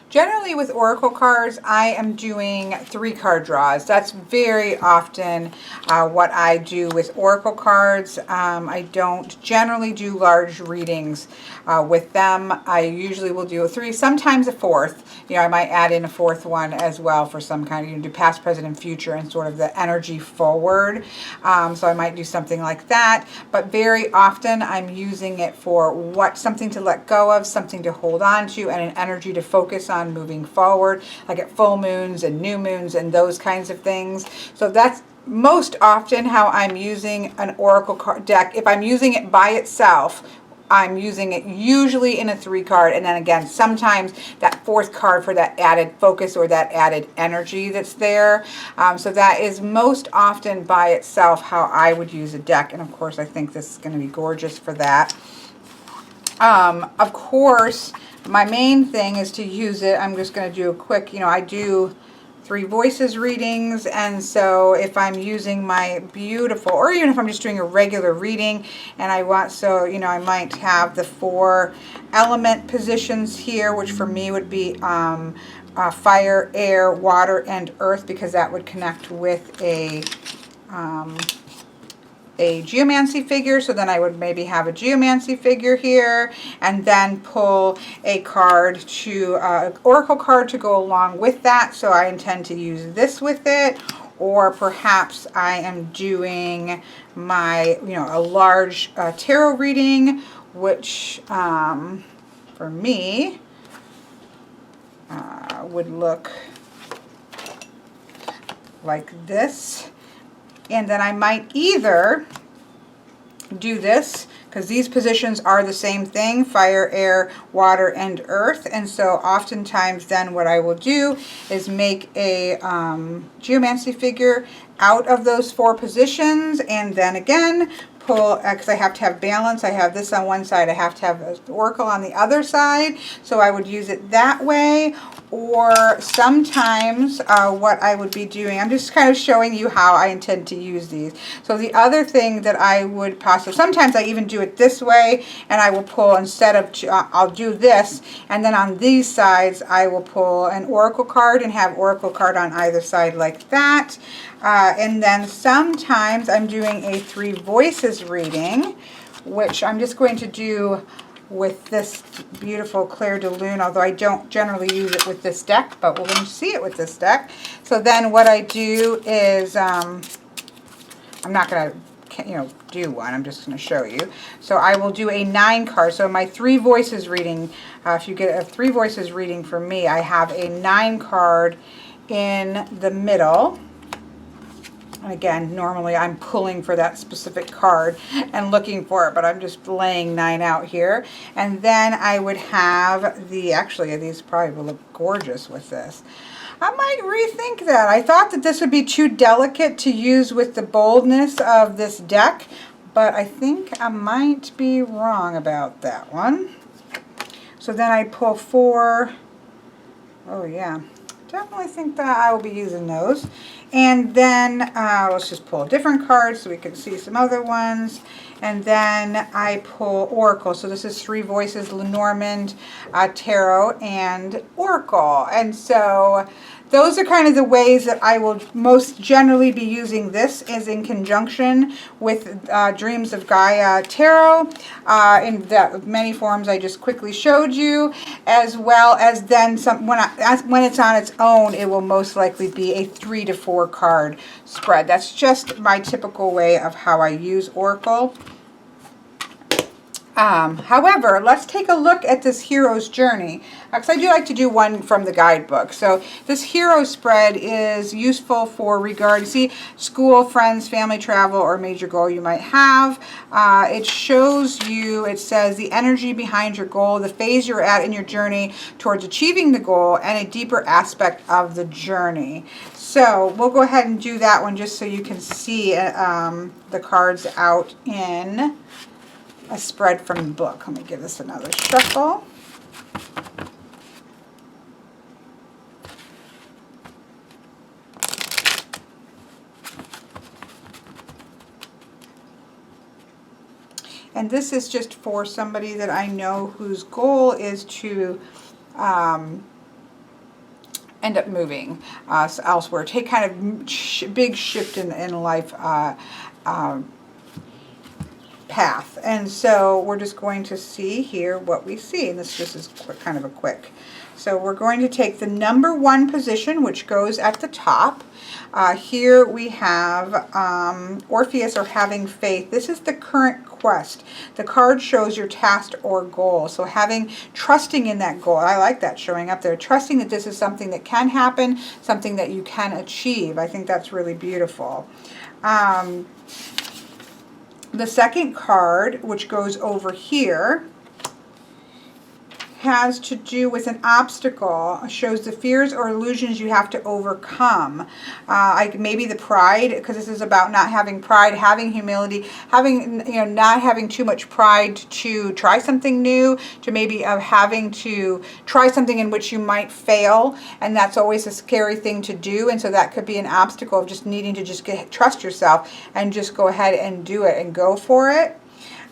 Generally with oracle cards, I am doing 3-card draws. That's very often what I do with oracle cards. I don't generally do large readings with them. I usually will do a 3, sometimes a 4th. You know, I might add in a 4th one as well for some kind of, you know, do past, present, and future and sort of the energy forward. So I might do something like that. But very often I'm using it for something to let go of, something to hold on to, and an energy to focus on moving forward, like at full moons and new moons and those kinds of things. So that's most often how I'm using an oracle card deck. If I'm using it by itself, I'm using it usually in a 3-card, and then again sometimes that 4th card for that added focus or that added energy that's there. So that is most often by itself how I would use a deck, and of course I think this is going to be gorgeous for that. Of course, my main thing is to use it. I'm just going to do a quick, you know, I do 3 voices readings, and so if I'm using my beautiful, or even if I'm just doing a regular reading and I want, so, you know, I might have the 4 element positions here, which for me would be fire, air, water, and earth, because that would connect with a geomancy figure. So then I would maybe have a geomancy figure here, and then pull a card to oracle card to go along with that. So I intend to use this with it, or perhaps I am doing my, you know, a large tarot reading, which for me would look like this. And then I might either do this, because these positions are the same thing: fire, air, water, and earth. And so oftentimes then what I will do is make a geomancy figure out of those 4 positions, and then again pull, because I have to have balance. I have this on one side, I have to have an oracle on the other side, so I would use it that way. Or sometimes what I would be doing, I'm just kind of showing you how I intend to use these. So the other thing that I would possibly, sometimes I even do it this way, and I will pull, instead of, I'll do this, and then on these sides I will pull an oracle card and have oracle card on either side like that. And then sometimes I'm doing a 3 voices reading, which I'm just going to do with this beautiful Clair de Lune, although I don't generally use it with this deck, but we're going to see it with this deck. So then what I do is, I'm not going to, do one, I'm just going to show you. So I will do a 9 card. So my 3 voices reading, if you get a 3 voices reading from me, I have a 9 card in the middle. And again, normally I'm pulling for that specific card and looking for it, but I'm just laying 9 out here. And then I would have the, actually these probably will look gorgeous with this. I might rethink that. I thought that this would be too delicate to use with the boldness of this deck, but I think I might be wrong about that one. So then I pull 4. Oh yeah, definitely think that I will be using those. And then let's just pull a different card so we can see some other ones. And then I pull Oracle. So this is 3 voices: Lenormand, Tarot, and Oracle. And so those are kind of the ways that I will most generally be using this, is in conjunction with Dreams of Gaia Tarot, in the many forms I just quickly showed you, as well as then some, when it's on its own, it will most likely be a 3 to 4 card spread. That's just my typical way of how I use Oracle. However, let's take a look at this hero's journey, because I do like to do one from the guidebook. So this hero spread is useful for see, school, friends, family, travel, or major goal you might have. It shows you, it says the energy behind your goal, the phase you're at in your journey towards achieving the goal, and a deeper aspect of the journey. So we'll go ahead and do that one just so you can see the cards out in a spread from the book. Let me give this another shuffle. And this is just for somebody that I know whose goal is to end up moving elsewhere, take kind of big shift in life path. And so we're just going to see here what we see, and this just is kind of a quick. So we're going to take the number 1 position, which goes at the top. Here we have Orpheus, or having faith. This is the current quest. The card shows your task or goal. So trusting in that goal. I like that showing up there. Trusting that this is something that can happen, something that you can achieve. I think that's really beautiful. The second card, which goes over here, has to do with an obstacle. It shows the fears or illusions you have to overcome. Maybe the pride, because this is about not having pride, having humility, not having too much pride to try something new, to maybe having to try something in which you might fail, and that's always a scary thing to do. And so that could be an obstacle of just needing to just trust yourself and just go ahead and do it and go for it.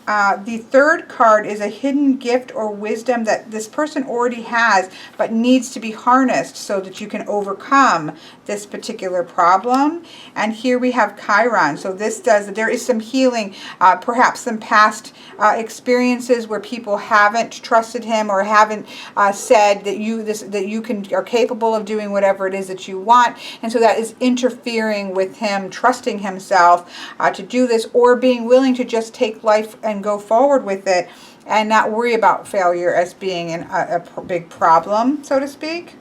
The third card is a hidden gift or wisdom that this person already has, but needs to be harnessed so that you can overcome this particular problem. And here we have Chiron. So there is some healing, perhaps some past experiences where people haven't trusted him, or haven't said that you are capable of doing whatever it is that you want. And so that is interfering with him trusting himself to do this, or being willing to just take life and go forward with it and not worry about failure as being a big problem, so to speak.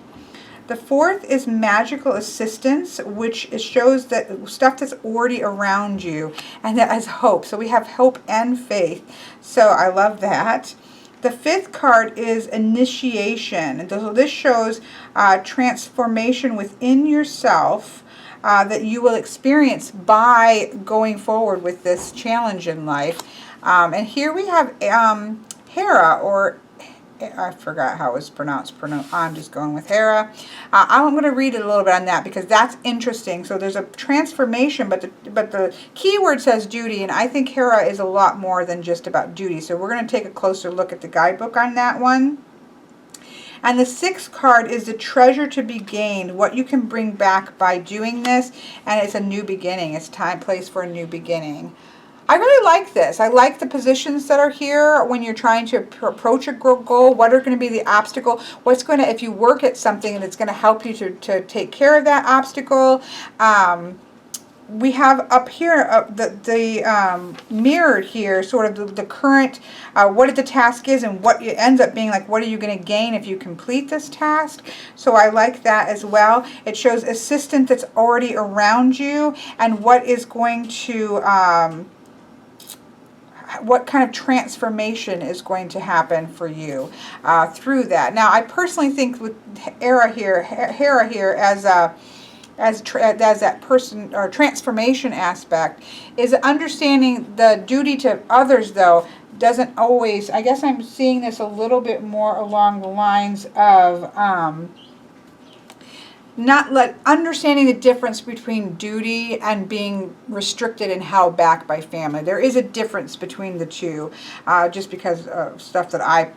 The fourth is magical assistance, which shows that stuff that's already around you, and that has hope. So we have hope and faith. So I love that. The fifth card is initiation. And so this shows transformation within yourself that you will experience by going forward with this challenge in life. And here we have Hera, or I forgot how it was pronounced. I'm just going with Hera. I'm going to read it a little bit on that because that's interesting. So there's a transformation, but the key word says duty, and I think Hera is a lot more than just about duty. So we're going to take a closer look at the guidebook on that one. And the sixth card is the treasure to be gained, what you can bring back by doing this, and it's a new beginning. It's place for a new beginning. I really like this. I like the positions that are here when you're trying to approach a goal. What are going to be the obstacle? What's going to, if you work at something, and it's going to help you to take care of that obstacle. We have up here the mirrored here, sort of the current, what the task is, and what it ends up being like, what are you going to gain if you complete this task? So I like that as well. It shows assistant that's already around you, and what is going to, what kind of transformation is going to happen for you through that. Now, I personally think with Hera here as that person or transformation aspect, is understanding the duty to others, though, doesn't always, I guess I'm seeing this a little bit more along the lines of understanding the difference between duty and being restricted and held back by family. There is a difference between the two, just because of stuff that I,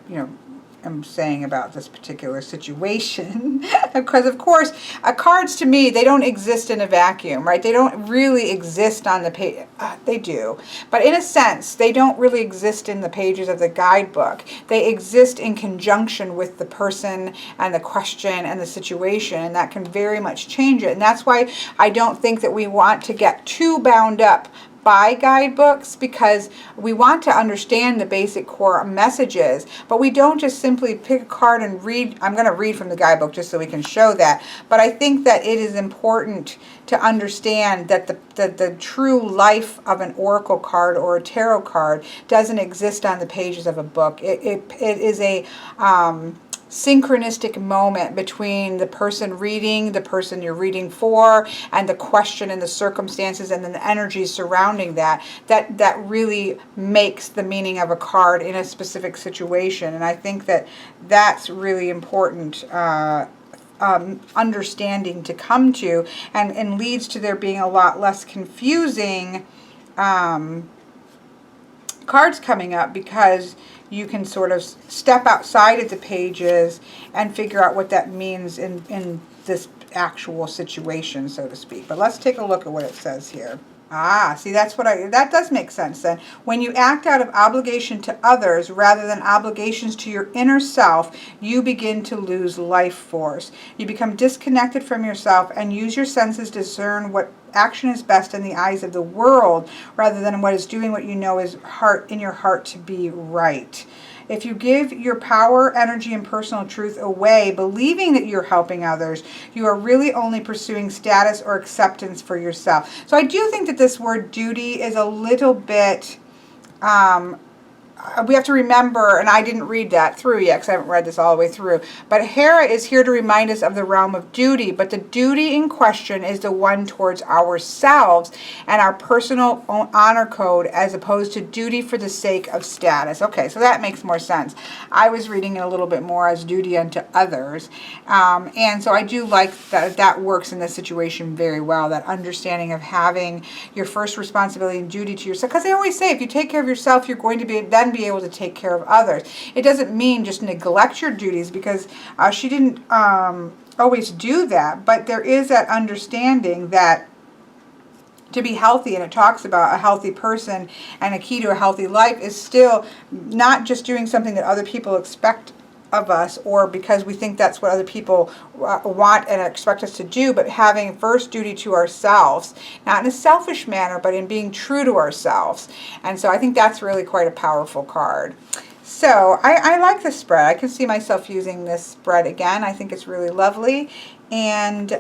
am saying about this particular situation. Because, of course, cards to me, they don't exist in a vacuum, right? They don't really exist on the page. They do. But in a sense, they don't really exist in the pages of the guidebook. They exist in conjunction with the person and the question and the situation, and that can very much change it. And that's why I don't think that we want to get too bound up by guidebooks, because we want to understand the basic core messages, but we don't just simply pick a card and read. I'm going to read from the guidebook just so we can show that, but I think that it is important to understand that the true life of an oracle card or a tarot card doesn't exist on the pages of a book. It is a synchronistic moment between the person reading, the person you're reading for, and the question and the circumstances and then the energy surrounding that really makes the meaning of a card in a specific situation. And I think that that's really important understanding to come to, and leads to there being a lot less confusing cards coming up, because you can sort of step outside of the pages and figure out what that means in this actual situation, so to speak. But let's take a look at what it says here. See, that does make sense then. When you act out of obligation to others rather than obligations to your inner self, you begin to lose life force. You become disconnected from yourself and use your senses to discern what action is best in the eyes of the world rather than what is doing what you know is in your heart to be right. If you give your power, energy, and personal truth away, believing that you're helping others, you are really only pursuing status or acceptance for yourself. So I do think that this word duty is a little bit, we have to remember, and I didn't read that through yet because I haven't read this all the way through, but Hera is here to remind us of the realm of duty, but the duty in question is the one towards ourselves and our personal honor code, as opposed to duty for the sake of status. Okay, so that makes more sense. I was reading it a little bit more as duty unto others, and so I do like that works in this situation very well, that understanding of having your first responsibility and duty to yourself, because they always say if you take care of yourself, you're going to be able to take care of others. It doesn't mean just neglect your duties, because she didn't always do that, but there is that understanding that to be healthy, and it talks about a healthy person, and a key to a healthy life is still not just doing something that other people expect of us, or because we think that's what other people want and expect us to do, but having first duty to ourselves, not in a selfish manner, but in being true to ourselves. And so I think that's really quite a powerful card. So I like this spread. I can see myself using this spread again. I think it's really lovely. And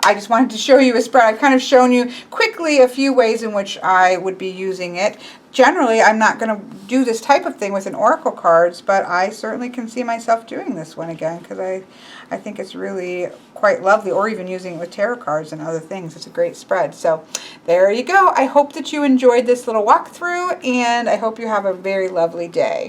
I just wanted to show you a spread. I've kind of shown you quickly a few ways in which I would be using it. Generally, I'm not going to do this type of thing with an oracle cards, but I certainly can see myself doing this one again because I think it's really quite lovely, or even using it with tarot cards and other things. It's a great spread. So there you go. I hope that you enjoyed this little walkthrough, and I hope you have a very lovely day.